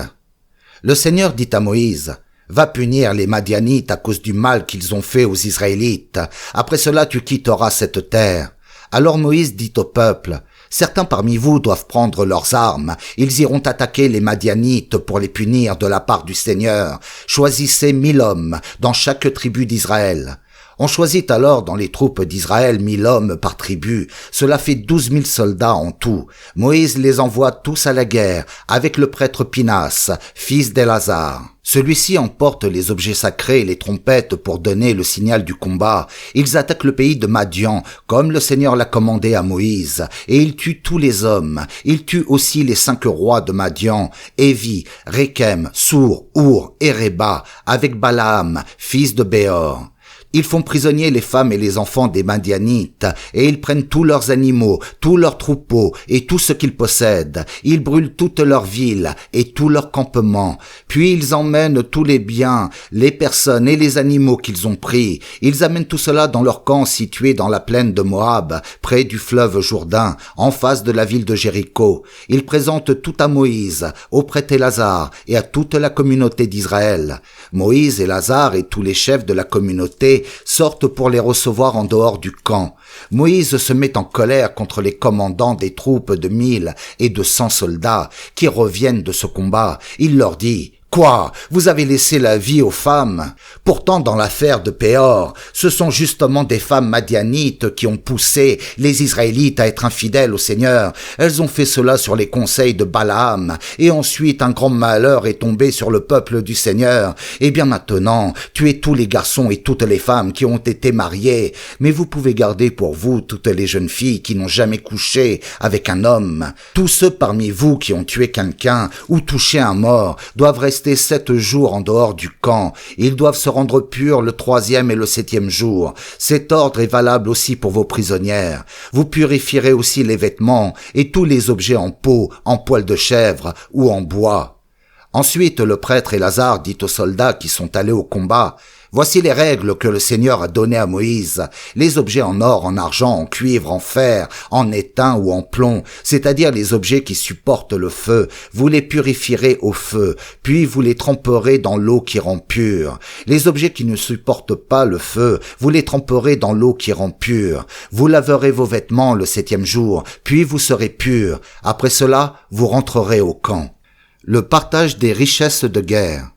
Le Seigneur dit à Moïse, « Va punir les Madianites à cause du mal qu'ils ont fait aux Israélites. Après cela, tu quitteras cette terre. » Alors Moïse dit au peuple, Certains parmi vous doivent prendre leurs armes. Ils iront attaquer les Madianites pour les punir de la part du Seigneur. Choisissez 1000 hommes dans chaque tribu d'Israël. » On choisit alors dans les troupes d'Israël 1000 hommes par tribu. Cela fait 12 000 soldats en tout. Moïse les envoie tous à la guerre avec le prêtre Pinas, fils d'Élazar. Celui-ci emporte les objets sacrés et les trompettes pour donner le signal du combat. Ils attaquent le pays de Madian, comme le Seigneur l'a commandé à Moïse, et ils tuent tous les hommes. Ils tuent aussi les 5 rois de Madian, Évi, Rékem, Sour, Our et Réba, avec Balaam, fils de Béor. Ils font prisonniers les femmes et les enfants des Madianites, et ils prennent tous leurs animaux, tous leurs troupeaux, et tout ce qu'ils possèdent. Ils brûlent toutes leurs villes, et tous leurs campements. Puis ils emmènent tous les biens, les personnes et les animaux qu'ils ont pris. Ils amènent tout cela dans leur camp situé dans la plaine de Moab, près du fleuve Jourdain, en face de la ville de Jéricho. Ils présentent tout à Moïse, au prêtre Élazar, et à toute la communauté d'Israël. Moïse, Élazar et tous les chefs de la communauté sortent pour les recevoir en dehors du camp. Moïse se met en colère contre les commandants des troupes de 1000 et de 100 soldats qui reviennent de ce combat. Il leur dit: Quoi? Vous avez laissé la vie aux femmes? Pourtant, dans l'affaire de Péor, ce sont justement des femmes madianites qui ont poussé les Israélites à être infidèles au Seigneur. Elles ont fait cela sur les conseils de Balaam, et ensuite un grand malheur est tombé sur le peuple du Seigneur. Eh bien maintenant, tuez tous les garçons et toutes les femmes qui ont été mariés, mais vous pouvez garder pour vous toutes les jeunes filles qui n'ont jamais couché avec un homme. Tous ceux parmi vous qui ont tué quelqu'un ou touché un mort doivent rester 7 jours en dehors du camp. Ils doivent se rendre purs le 3e et le 7e jour. Cet ordre est valable aussi pour vos prisonnières. Vous purifierez aussi les vêtements et tous les objets en peau, en poil de chèvre ou en bois. Ensuite, le prêtre Élazar dit aux soldats qui sont allés au combat: Voici les règles que le Seigneur a données à Moïse. Les objets en or, en argent, en cuivre, en fer, en étain ou en plomb, c'est-à-dire les objets qui supportent le feu, vous les purifierez au feu, puis vous les tremperez dans l'eau qui rend pure. Les objets qui ne supportent pas le feu, vous les tremperez dans l'eau qui rend pure. Vous laverez vos vêtements le 7e jour, puis vous serez purs. Après cela, vous rentrerez au camp. Le partage des richesses de guerre.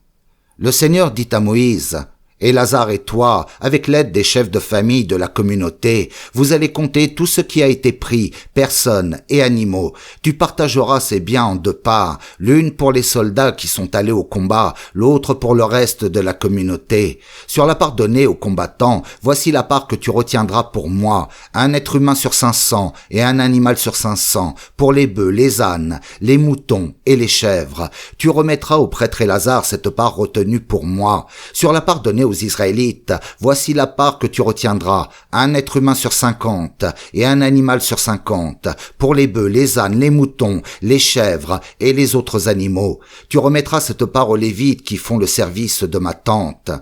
Le Seigneur dit à Moïse: Élazar et toi, avec l'aide des chefs de famille de la communauté, vous allez compter tout ce qui a été pris, personnes et animaux. Tu partageras ces biens en 2 parts, l'une pour les soldats qui sont allés au combat, l'autre pour le reste de la communauté. Sur la part donnée aux combattants, voici la part que tu retiendras pour moi: un être humain sur 500 et un animal sur 500, pour les bœufs, les ânes, les moutons et les chèvres. Tu remettras au prêtre Élazar cette part retenue pour moi. Sur la part donnée aux Israélites, voici la part que tu retiendras: un être humain sur 50 et un animal sur 50, pour les bœufs, les ânes, les moutons, les chèvres et les autres animaux. Tu remettras cette part aux Lévites qui font le service de ma tente.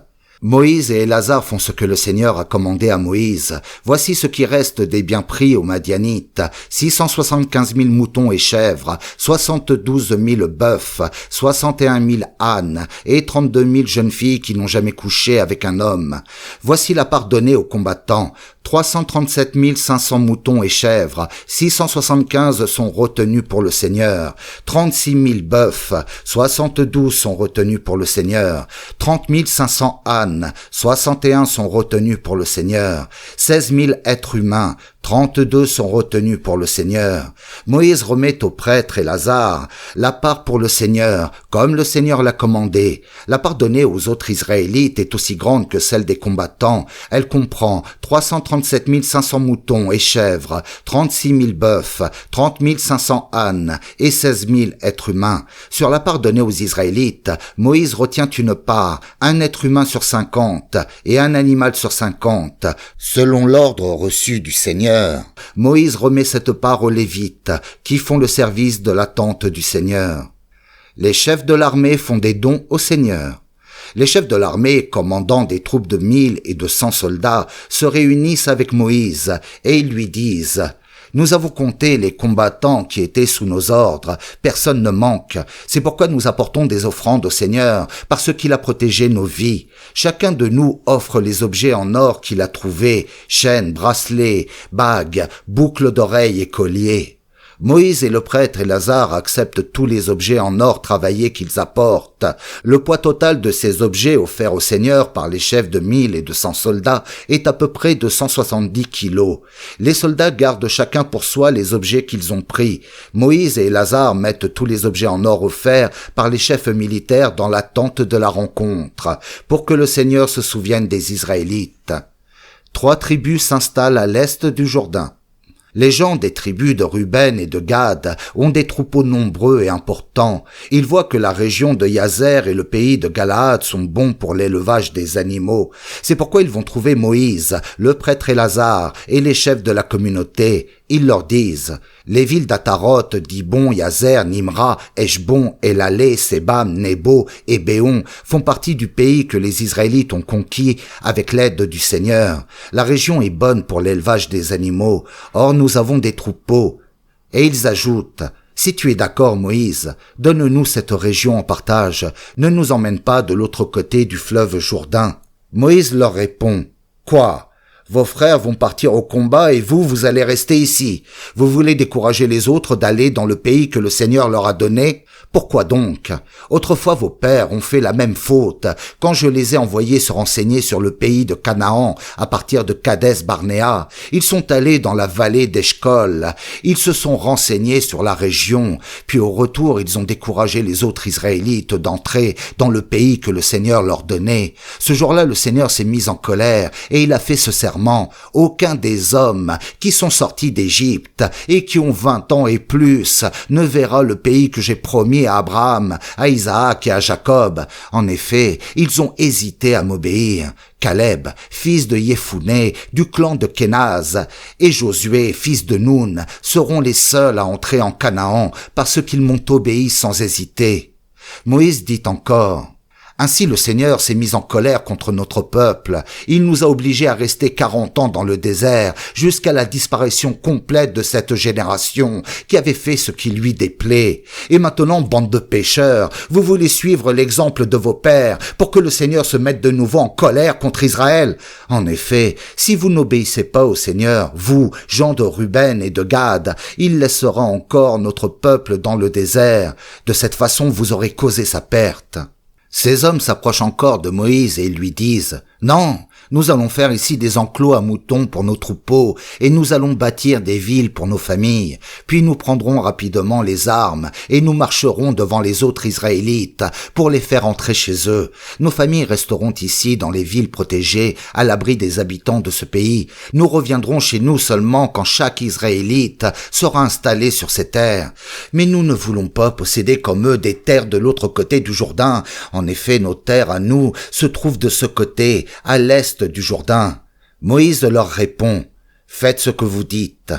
Moïse et Élazar font ce que le Seigneur a commandé à Moïse. Voici ce qui reste des biens pris aux Madianites: 675 000 moutons et chèvres, 72 000 bœufs, 61 000 ânes et 32 000 jeunes filles qui n'ont jamais couché avec un homme. Voici la part donnée aux combattants: 337 500 moutons et chèvres, 675 sont retenus pour le Seigneur, 36 000 bœufs, 72 sont retenus pour le Seigneur, 30 500 ânes, 61 sont retenus pour le Seigneur, 16 000 êtres humains, 32 sont retenus pour le Seigneur. Moïse remet au prêtre Élazar la part pour le Seigneur, comme le Seigneur l'a commandé. La part donnée aux autres Israélites est aussi grande que celle des combattants. Elle comprend 337 500 moutons et chèvres, 36 000 bœufs, 30 500 ânes et 16 000 êtres humains. Sur la part donnée aux Israélites, Moïse retient une part, un être humain sur 50 et un animal sur 50, selon l'ordre reçu du Seigneur. Moïse remet cette part aux Lévites, qui font le service de la tente du Seigneur. Les chefs de l'armée font des dons au Seigneur. Les chefs de l'armée, commandant des troupes de 1000 et de 100 soldats, se réunissent avec Moïse et ils lui disent: Nous avons compté les combattants qui étaient sous nos ordres. Personne ne manque. C'est pourquoi nous apportons des offrandes au Seigneur, parce qu'il a protégé nos vies. Chacun de nous offre les objets en or qu'il a trouvés: chaînes, bracelets, bagues, boucles d'oreilles et colliers. Moïse et le prêtre Élasar acceptent tous les objets en or travaillé qu'ils apportent. Le poids total de ces objets offerts au Seigneur par les chefs de 1000 et de 100 soldats est à peu près de 170 kilos. Les soldats gardent chacun pour soi les objets qu'ils ont pris. Moïse et Élasar mettent tous les objets en or offerts par les chefs militaires dans la tente de la rencontre, pour que le Seigneur se souvienne des Israélites. 3 tribus s'installent à l'est du Jourdain. Les gens des tribus de Ruben et de Gad ont des troupeaux nombreux et importants. Ils voient que la région de Yazer et le pays de Galaad sont bons pour l'élevage des animaux. C'est pourquoi ils vont trouver Moïse, le prêtre Élasar et les chefs de la communauté. Ils leur disent: les villes d'Ataroth, Dibon, Yazer, Nimra, Eshbon, Elalé, Sebam, Nebo et Béon font partie du pays que les Israélites ont conquis avec l'aide du Seigneur. La région est bonne pour l'élevage des animaux. Or, nous avons des troupeaux. Et ils ajoutent: si tu es d'accord, Moïse, donne-nous cette région en partage. Ne nous emmène pas de l'autre côté du fleuve Jourdain. Moïse leur répond: quoi? Vos frères vont partir au combat et vous allez rester ici. Vous voulez décourager les autres d'aller dans le pays que le Seigneur leur a donné? Pourquoi donc? Autrefois vos pères ont fait la même faute quand je les ai envoyés se renseigner sur le pays de Canaan à partir de Kadès Barnéa. Ils sont allés dans la vallée d'Eshcol. Ils se sont renseignés sur la région. Puis au retour, ils ont découragé les autres Israélites d'entrer dans le pays que le Seigneur leur donnait. Ce jour-là, le Seigneur s'est mis en colère et il a fait ce serment: aucun des hommes qui sont sortis d'Égypte et qui ont 20 ans et plus ne verra le pays que j'ai promis à Abraham, à Isaac et à Jacob. En effet, ils ont hésité à m'obéir. Caleb, fils de Yéphuné, du clan de Kénaz, et Josué, fils de Noun, seront les seuls à entrer en Canaan parce qu'ils m'ont obéi sans hésiter. Moïse dit encore: ainsi le Seigneur s'est mis en colère contre notre peuple. Il nous a obligés à rester 40 ans dans le désert, jusqu'à la disparition complète de cette génération qui avait fait ce qui lui déplaît. Et maintenant, bande de pécheurs, vous voulez suivre l'exemple de vos pères pour que le Seigneur se mette de nouveau en colère contre Israël? En effet, si vous n'obéissez pas au Seigneur, vous, gens de Ruben et de Gad, il laissera encore notre peuple dans le désert. De cette façon, vous aurez causé sa perte. Ces hommes s'approchent encore de Moïse et ils lui disent: non, nous allons faire ici des enclos à moutons pour nos troupeaux et nous allons bâtir des villes pour nos familles. Puis nous prendrons rapidement les armes et nous marcherons devant les autres Israélites pour les faire entrer chez eux. Nos familles resteront ici dans les villes protégées à l'abri des habitants de ce pays. Nous reviendrons chez nous seulement quand chaque Israélite sera installé sur ces terres. Mais nous ne voulons pas posséder comme eux des terres de l'autre côté du Jourdain. En effet, nos terres à nous se trouvent de ce côté, à l'est du Jourdain. Moïse leur répond: faites ce que vous dites.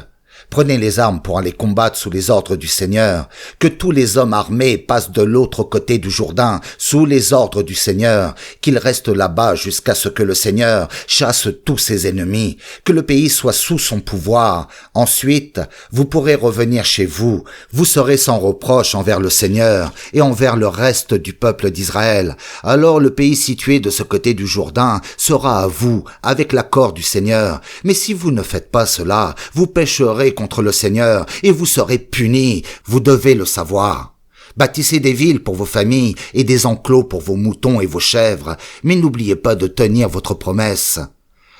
Prenez les armes pour aller combattre sous les ordres du Seigneur. Que tous les hommes armés passent de l'autre côté du Jourdain, sous les ordres du Seigneur. Qu'ils restent là-bas jusqu'à ce que le Seigneur chasse tous ses ennemis. Que le pays soit sous son pouvoir. Ensuite, vous pourrez revenir chez vous. Vous serez sans reproche envers le Seigneur et envers le reste du peuple d'Israël. Alors le pays situé de ce côté du Jourdain sera à vous, avec l'accord du Seigneur. Mais si vous ne faites pas cela, vous pécherez contre le Seigneur et vous serez punis, vous devez le savoir. Bâtissez des villes pour vos familles et des enclos pour vos moutons et vos chèvres, mais n'oubliez pas de tenir votre promesse.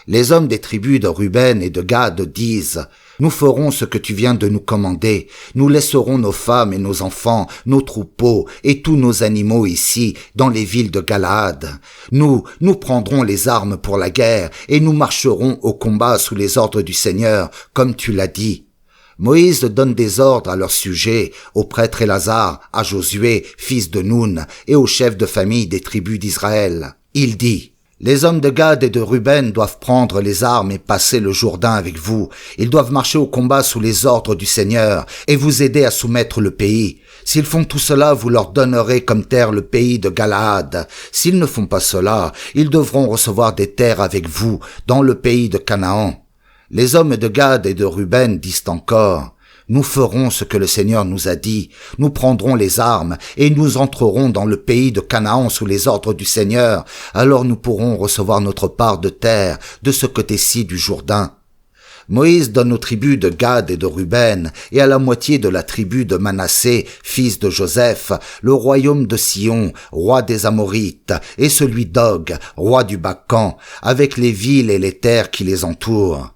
Les hommes des tribus de Ruben et de Gad disent: nous ferons ce que tu viens de nous commander. Nous laisserons nos femmes et nos enfants, nos troupeaux et tous nos animaux ici, dans les villes de Galaad. Nous prendrons les armes pour la guerre et nous marcherons au combat sous les ordres du Seigneur, comme tu l'as dit. Moïse donne des ordres à leur sujet, au prêtre Élasar, à Josué, fils de Noun, et aux chefs de famille des tribus d'Israël. Il dit: les hommes de Gad et de Ruben doivent prendre les armes et passer le Jourdain avec vous. Ils doivent marcher au combat sous les ordres du Seigneur et vous aider à soumettre le pays. S'ils font tout cela, vous leur donnerez comme terre le pays de Galaad. S'ils ne font pas cela, ils devront recevoir des terres avec vous dans le pays de Canaan. Les hommes de Gad et de Ruben disent encore: nous ferons ce que le Seigneur nous a dit. Nous prendrons les armes et nous entrerons dans le pays de Canaan sous les ordres du Seigneur. Alors nous pourrons recevoir notre part de terre de ce côté-ci du Jourdain. Moïse donne aux tribus de Gad et de Ruben et à la moitié de la tribu de Manassé, fils de Joseph, le royaume de Sion, roi des Amorites, et celui d'Og, roi du Bacan, avec les villes et les terres qui les entourent.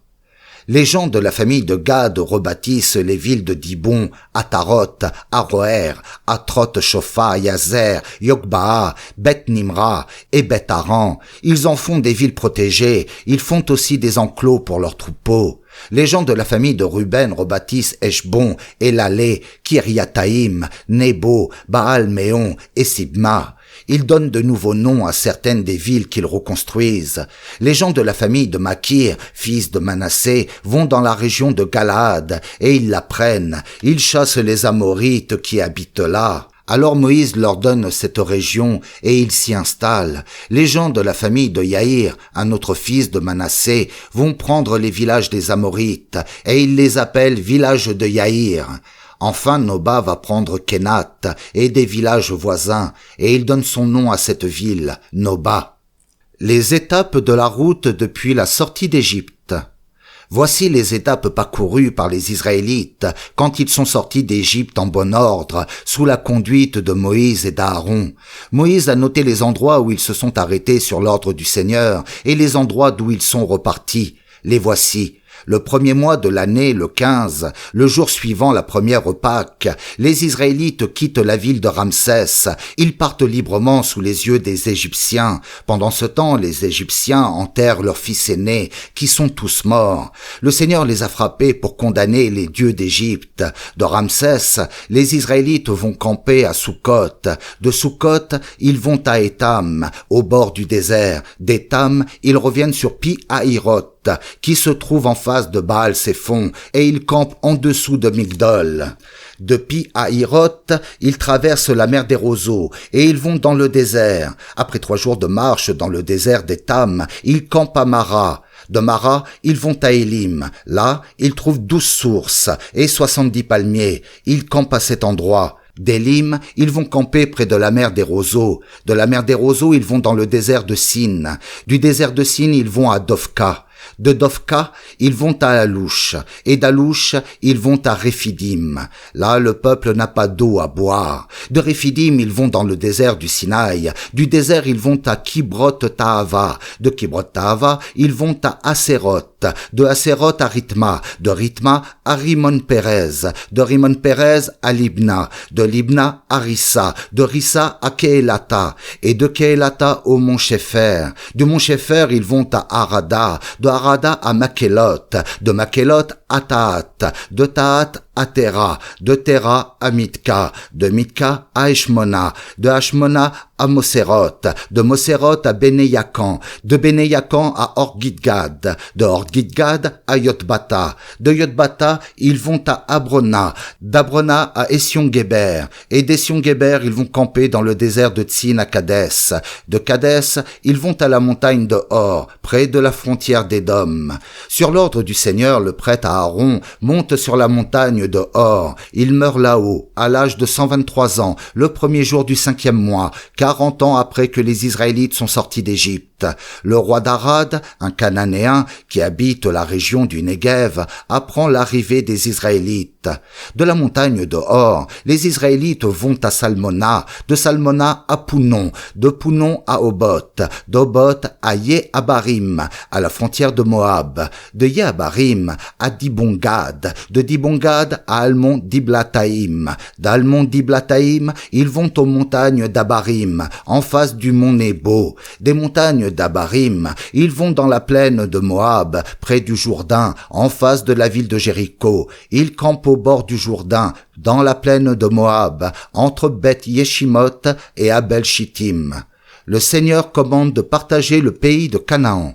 Les gens de la famille de Gad rebâtissent les villes de Dibon, Ataroth, Aroer, Atroth-Shopha, Yazer, Yokbaa, Beth-Nimra et Beth-Aran. Ils en font des villes protégées. Ils font aussi des enclos pour leurs troupeaux. Les gens de la famille de Ruben rebâtissent Eshbon, Elalé, Kiriataïm, Nebo, Baal-Méon et Sibma. Ils donnent de nouveaux noms à certaines des villes qu'ils reconstruisent. Les gens de la famille de Makir, fils de Manassé, vont dans la région de Galaad et ils la prennent. Ils chassent les Amorites qui habitent là. Alors Moïse leur donne cette région et ils s'y installent. Les gens de la famille de Yaïr, un autre fils de Manassé, vont prendre les villages des Amorites et ils les appellent villages de Yaïr. Enfin, Noba va prendre Kenat et des villages voisins, et il donne son nom à cette ville, Noba. Les étapes de la route depuis la sortie d'Égypte. Voici les étapes parcourues par les Israélites quand ils sont sortis d'Égypte en bon ordre, sous la conduite de Moïse et d'Aaron. Moïse a noté les endroits où ils se sont arrêtés sur l'ordre du Seigneur et les endroits d'où ils sont repartis. Les voici. Le premier mois de l'année, le 15, le jour suivant la première Pâque, les Israélites quittent la ville de Ramsès. Ils partent librement sous les yeux des Égyptiens. Pendant ce temps, les Égyptiens enterrent leurs fils aînés, qui sont tous morts. Le Seigneur les a frappés pour condamner les dieux d'Égypte. De Ramsès, les Israélites vont camper à Sukkot. De Sukkot, ils vont à Étam, au bord du désert. D'Étam, ils reviennent sur Pi-Hahiroth, qui se trouve en face de Baal-Séphon, et ils campent en dessous de Migdol. De Pi-Hahiroth, ils traversent la mer des roseaux, et ils vont dans le désert. Après 3 jours de marche dans le désert d'Étam, ils campent à Mara. De Mara, ils vont à Élim. Là, ils trouvent 12 sources et 70 palmiers. Ils campent à cet endroit. D'Élim, ils vont camper près de la mer des roseaux. De la mer des roseaux, ils vont dans le désert de Sin. Du désert de Sin, ils vont à Dofka. De Dofka, ils vont à Alouche, et d'Alouche, ils vont à Réphidim. Là, le peuple n'a pas d'eau à boire. De Réphidim, ils vont dans le désert du Sinaï. Du désert, ils vont à Kibrot-Tahava. De Kibrot-Tahava, ils vont à Haséroth. De Haséroth à Ritma. De Ritma à Rimon-Pérez. De Rimon-Pérez à Libna. De Libna à Rissa. De Rissa à Keélata. Et de Keélata au mont Shépher. Du mont Shépher, ils vont à Harada. De Harada à Makélot, de Makélot à Tahat, de Tahat à Tera, de Tera à Mitka, de Mitka à Eshmona, de Hashmona à Moséroth, de Moséroth à Bénéyakan, de Bénéyakan à Or-Gidgad, de Or-Gidgad à Yotbata, de Yotbata ils vont à Abrona, d'Abrona à Ession-Géber, et d'Ession-Géber ils vont camper dans le désert de Tsin à Kadès, de Kadès ils vont à la montagne de Hor, près de la frontière d'Édom. Sur l'ordre du Seigneur, le prêtre Aaron monte sur la montagne de Hor. Il meurt là-haut, à l'âge de 123 ans, le premier jour du 5e mois, 40 ans après que les Israélites sont sortis d'Égypte. Le roi d'Arad, un Cananéen qui habite la région du Néguev, apprend l'arrivée des Israélites. De la montagne de Hor, les Israélites vont à Salmona, de Salmona à Pounon, de Pounon à Oboth, d'Oboth à Yehabarim, à la frontière de Moab, de Yehabarim à Dibongad, de Dibongad à Almon-Diblataïm, d'Almon-Diblataïm, ils vont aux montagnes d'Abarim, en face du mont Nebo, des montagnes d'Abarim, ils vont dans la plaine de Moab, près du Jourdain, en face de la ville de Jéricho, ils campent au bord du Jourdain, dans la plaine de Moab, entre Beth-Yeshimoth et Abel-Shittim. Le Seigneur commande de partager le pays de Canaan.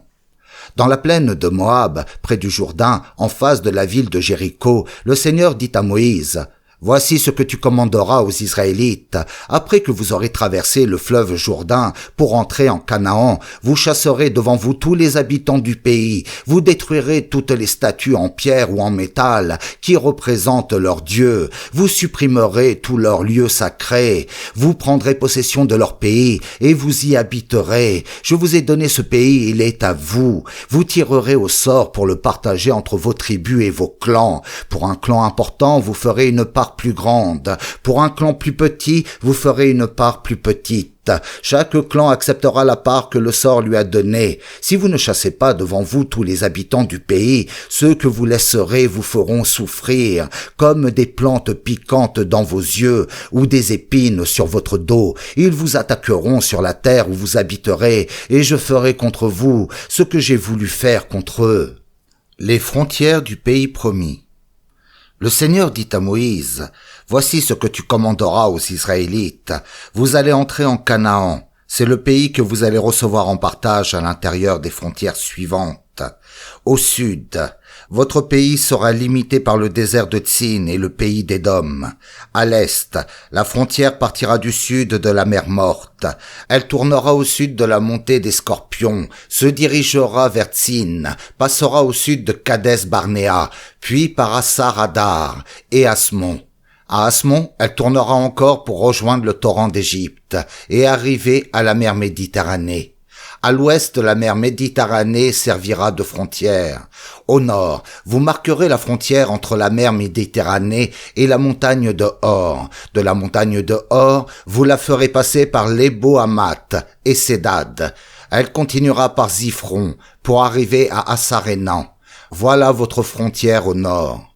Dans la plaine de Moab, près du Jourdain, en face de la ville de Jéricho, le Seigneur dit à Moïse, « Voici ce que tu commanderas aux Israélites. Après que vous aurez traversé le fleuve Jourdain pour entrer en Canaan, vous chasserez devant vous tous les habitants du pays. Vous détruirez toutes les statues en pierre ou en métal qui représentent leurs dieux. Vous supprimerez tous leurs lieux sacrés. Vous prendrez possession de leur pays et vous y habiterez. Je vous ai donné ce pays, il est à vous. Vous tirerez au sort pour le partager entre vos tribus et vos clans. Pour un clan important, vous ferez une part plus grande. Pour un clan plus petit, vous ferez une part plus petite. Chaque clan acceptera la part que le sort lui a donnée. Si vous ne chassez pas devant vous tous les habitants du pays, ceux que vous laisserez vous feront souffrir, comme des plantes piquantes dans vos yeux ou des épines sur votre dos. Ils vous attaqueront sur la terre où vous habiterez, et je ferai contre vous ce que j'ai voulu faire contre eux. Les frontières du pays promis. Le Seigneur dit à Moïse, « Voici ce que tu commanderas aux Israélites. Vous allez entrer en Canaan. C'est le pays que vous allez recevoir en partage à l'intérieur des frontières suivantes. Au sud, votre pays sera limité par le désert de Tsin et le pays d'Édom. À l'est, la frontière partira du sud de la mer Morte. Elle tournera au sud de la montée des Scorpions, se dirigera vers Tsin, passera au sud de Kadès Barnéa, puis par Assar Adar et Asmon. À Asmon, elle tournera encore pour rejoindre le torrent d'Égypte et arriver à la mer Méditerranée. À l'ouest, la mer Méditerranée servira de frontière. Au nord, vous marquerez la frontière entre la mer Méditerranée et la montagne de Hor. De la montagne de Hor, vous la ferez passer par Lebo-Hamath et Sédad. Elle continuera par Ziphron pour arriver à Assarénan. Voilà votre frontière au nord.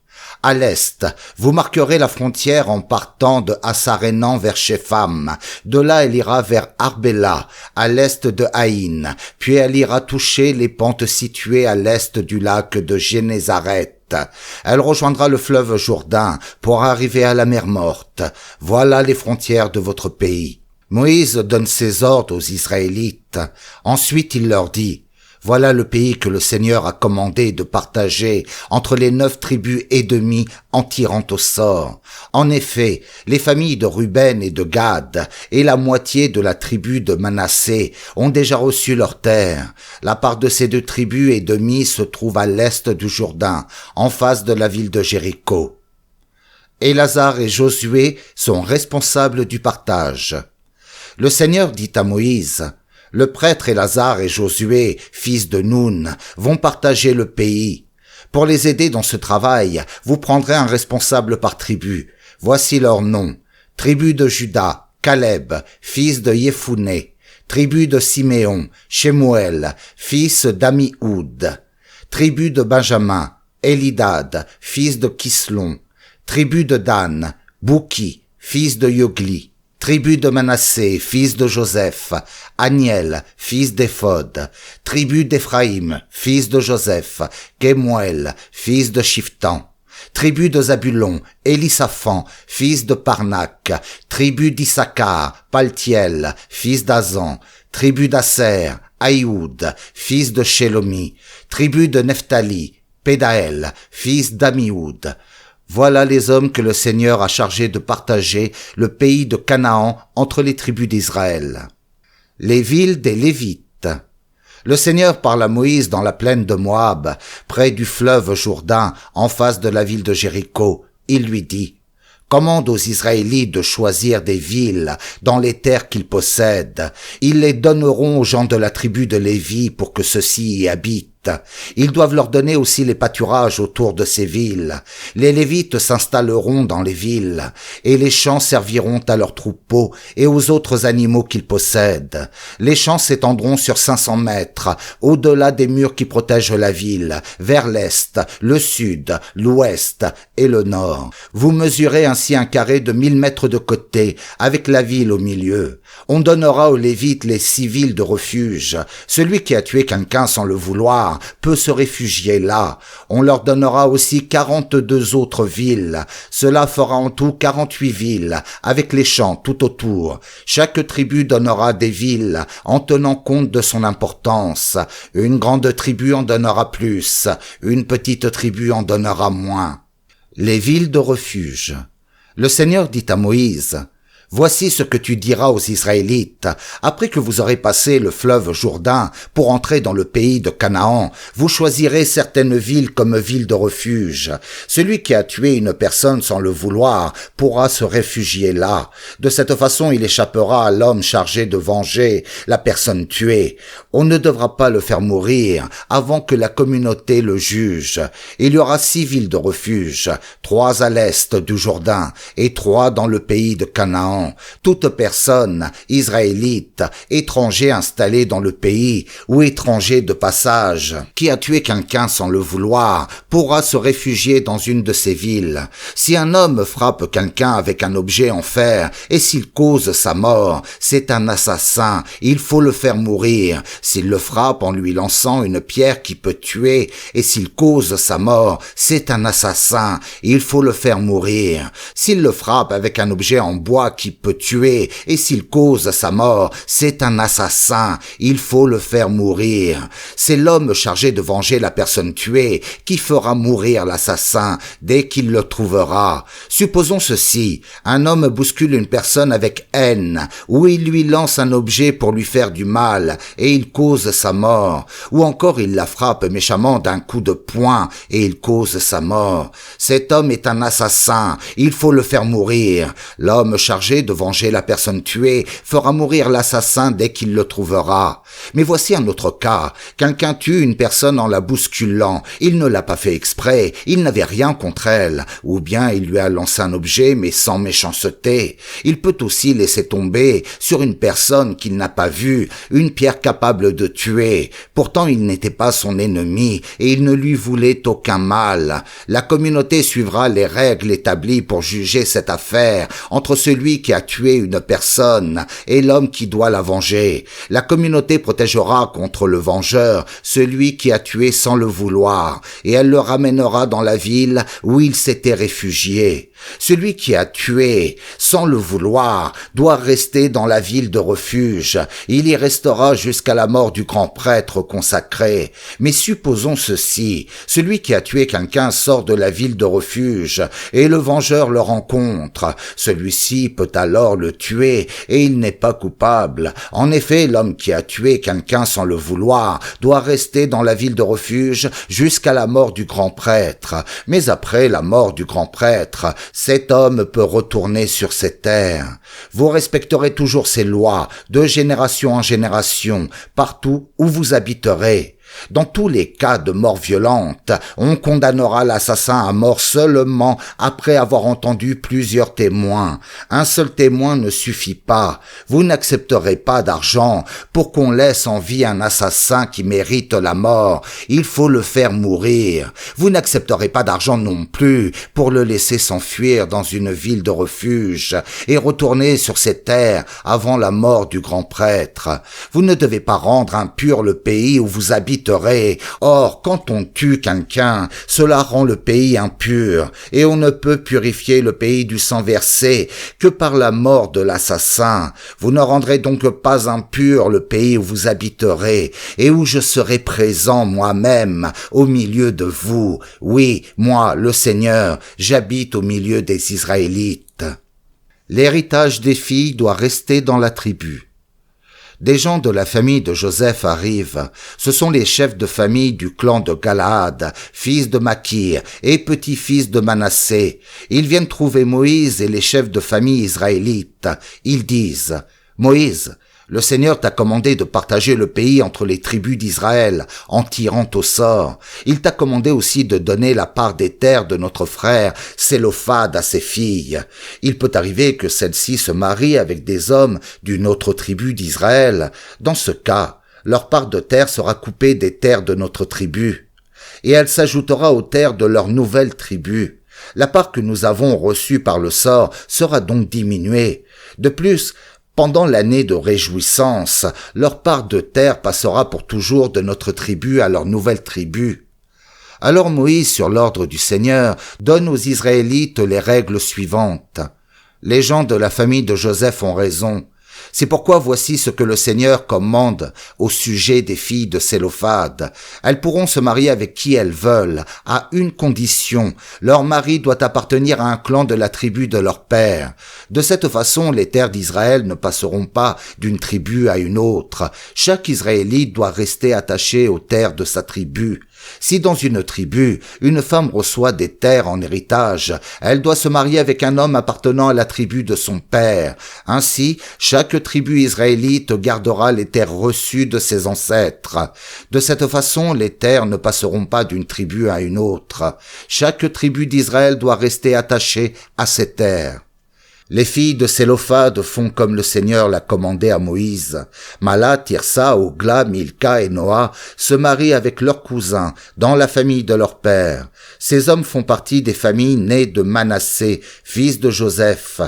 À l'est, vous marquerez la frontière en partant de Assarénan vers Shepham. De là, elle ira vers Arbela, à l'est de Haïn, puis elle ira toucher les pentes situées à l'est du lac de Génézareth. Elle rejoindra le fleuve Jourdain pour arriver à la mer Morte. Voilà les frontières de votre pays. Moïse donne ses ordres aux Israélites. Ensuite, il leur dit, voilà le pays que le Seigneur a commandé de partager entre les 9 tribus édémies en tirant au sort. En effet, les familles de Ruben et de Gad et la moitié de la tribu de Manassé ont déjà reçu leur terre. La part de ces 2 tribus édémies se trouve à l'est du Jourdain, en face de la ville de Jéricho. Élazar et Josué sont responsables du partage. Le Seigneur dit à Moïse, le prêtre Élazar et Josué, fils de Nun, vont partager le pays. Pour les aider dans ce travail, vous prendrez un responsable par tribu. Voici leurs noms. Tribu de Juda, Caleb, fils de Yefouné. Tribu de Siméon, Shemuel, fils d'Ammihoud. Tribu de Benjamin, Élidad, fils de Kislon. Tribu de Dan, Bouki, fils de Yogli. Tribu de Manassé, fils de Joseph, Aniel, fils d'Éphod. Tribu d'Éphraïm, fils de Joseph, Kemuel, fils de Shiftan. Tribu de Zabulon, Élisaphan, fils de Parnac. Tribu d'Issachar, Paltiel, fils d'Azan. Tribu d'Asser, Aïoud, fils de Shelomi. Tribu de Nephtali, Pédaël, fils d'Ammihoud. Voilà les hommes que le Seigneur a chargés de partager le pays de Canaan entre les tribus d'Israël. Les villes des Lévites. Le Seigneur parle à Moïse dans la plaine de Moab, près du fleuve Jourdain, en face de la ville de Jéricho. Il lui dit, « Commande aux Israélites de choisir des villes dans les terres qu'ils possèdent. Ils les donneront aux gens de la tribu de Lévi pour que ceux-ci y habitent. Ils doivent leur donner aussi les pâturages autour de ces villes. Les Lévites s'installeront dans les villes, et les champs serviront à leurs troupeaux et aux autres animaux qu'ils possèdent. Les champs s'étendront sur 500 mètres, au-delà des murs qui protègent la ville, vers l'est, le sud, l'ouest et le nord. Vous mesurez ainsi un carré de 1000 mètres de côté, avec la ville au milieu. On donnera aux Lévites les 6 villes de refuge. Celui qui a tué quelqu'un sans le vouloir peut se réfugier là. On leur donnera aussi 42 autres villes. Cela fera en tout 48 villes, avec les champs tout autour. Chaque tribu donnera des villes en tenant compte de son importance. Une grande tribu en donnera plus, une petite tribu en donnera moins. Les villes de refuge. Le Seigneur dit à Moïse, « Voici ce que tu diras aux Israélites. Après que vous aurez passé le fleuve Jourdain pour entrer dans le pays de Canaan, vous choisirez certaines villes comme villes de refuge. Celui qui a tué une personne sans le vouloir pourra se réfugier là. De cette façon, il échappera à l'homme chargé de venger la personne tuée. On ne devra pas le faire mourir avant que la communauté le juge. Il y aura 6 villes de refuge, 3 à l'est du Jourdain et 3 dans le pays de Canaan. Toute personne, israélite, étranger installé dans le pays ou étranger de passage, qui a tué quelqu'un sans le vouloir, pourra se réfugier dans une de ces villes. Si un homme frappe quelqu'un avec un objet en fer et s'il cause sa mort, c'est un assassin, il faut le faire mourir. S'il le frappe en lui lançant une pierre qui peut tuer et s'il cause sa mort, c'est un assassin, il faut le faire mourir. S'il le frappe avec un objet en bois qui peut tuer, et s'il cause sa mort, c'est un assassin, il faut le faire mourir. C'est l'homme chargé de venger la personne tuée qui fera mourir l'assassin dès qu'il le trouvera. Supposons ceci, un homme bouscule une personne avec haine, ou il lui lance un objet pour lui faire du mal, et il cause sa mort, ou encore il la frappe méchamment d'un coup de poing, et il cause sa mort. Cet homme est un assassin, il faut le faire mourir. L'homme chargé de venger la personne tuée fera mourir l'assassin dès qu'il le trouvera. Mais voici un autre cas. Quelqu'un tue une personne en la bousculant. Il ne l'a pas fait exprès, il n'avait rien contre elle. Ou bien il lui a lancé un objet mais sans méchanceté. Il peut aussi laisser tomber sur une personne qu'il n'a pas vue une pierre capable de tuer. Pourtant il n'était pas son ennemi et il ne lui voulait aucun mal. La communauté suivra les règles établies pour juger cette affaire entre celui qui a tué une personne et l'homme qui doit la venger. La communauté protégera contre le vengeur celui qui a tué sans le vouloir, et elle le ramènera dans la ville où il s'était réfugié. Celui qui a tué sans le vouloir doit rester dans la ville de refuge. Il y restera jusqu'à la mort du grand prêtre consacré. Mais supposons ceci, celui qui a tué quelqu'un sort de la ville de refuge et le vengeur le rencontre. Celui-ci peut alors le tuer et il n'est pas coupable. En effet, l'homme qui a tué quelqu'un sans le vouloir doit rester dans la ville de refuge jusqu'à la mort du grand prêtre. Mais après la mort du grand prêtre, cet homme peut retourner sur ses terres. Vous respecterez toujours ces lois, de génération en génération, partout où vous habiterez. Dans tous les cas de mort violente, on condamnera l'assassin à mort seulement après avoir entendu plusieurs témoins. Un seul témoin ne suffit pas. Vous n'accepterez pas d'argent pour qu'on laisse en vie un assassin qui mérite la mort. Il faut le faire mourir. Vous n'accepterez pas d'argent non plus pour le laisser s'enfuir dans une ville de refuge et retourner sur ses terres avant la mort du grand prêtre. Vous ne devez pas rendre impur le pays où vous habitez. Or, quand on tue quelqu'un, cela rend le pays impur, et on ne peut purifier le pays du sang versé que par la mort de l'assassin. Vous ne rendrez donc pas impur le pays où vous habiterez, et où je serai présent moi-même au milieu de vous. Oui, moi, le Seigneur, j'habite au milieu des Israélites. L'héritage des filles doit rester dans la tribu. Des gens de la famille de Joseph arrivent. Ce sont les chefs de famille du clan de Galaad, fils de Makir et petit-fils de Manassé. Ils viennent trouver Moïse et les chefs de famille israélites. Ils disent, « Moïse, le Seigneur t'a commandé de partager le pays entre les tribus d'Israël, en tirant au sort. Il t'a commandé aussi de donner la part des terres de notre frère Sélophad à ses filles. Il peut arriver que celle-ci se marie avec des hommes d'une autre tribu d'Israël. Dans ce cas, leur part de terre sera coupée des terres de notre tribu, et elle s'ajoutera aux terres de leur nouvelle tribu. La part que nous avons reçue par le sort sera donc diminuée. De plus, pendant l'année de réjouissance, leur part de terre passera pour toujours de notre tribu à leur nouvelle tribu. » Alors Moïse, sur l'ordre du Seigneur, donne aux Israélites les règles suivantes. Les gens de la famille de Joseph ont raison. C'est pourquoi voici ce que le Seigneur commande au sujet des filles de Sélophade. Elles pourront se marier avec qui elles veulent, à une condition. Leur mari doit appartenir à un clan de la tribu de leur père. De cette façon, les terres d'Israël ne passeront pas d'une tribu à une autre. Chaque Israélite doit rester attaché aux terres de sa tribu. Si dans une tribu, une femme reçoit des terres en héritage, elle doit se marier avec un homme appartenant à la tribu de son père. Ainsi, chaque tribu israélite gardera les terres reçues de ses ancêtres. De cette façon, les terres ne passeront pas d'une tribu à une autre. Chaque tribu d'Israël doit rester attachée à ses terres. Les filles de Sélophade font comme le Seigneur l'a commandé à Moïse. Mala, Tirsa, Ogla, Milka et Noa se marient avec leurs cousins dans la famille de leur père. Ces hommes font partie des familles nées de Manassé, fils de Joseph.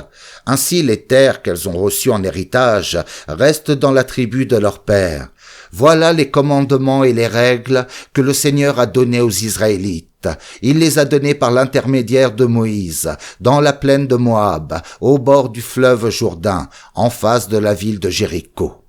Ainsi, les terres qu'elles ont reçues en héritage restent dans la tribu de leur père. Voilà les commandements et les règles que le Seigneur a donnés aux Israélites. Il les a donnés par l'intermédiaire de Moïse, dans la plaine de Moab, au bord du fleuve Jourdain, en face de la ville de Jéricho.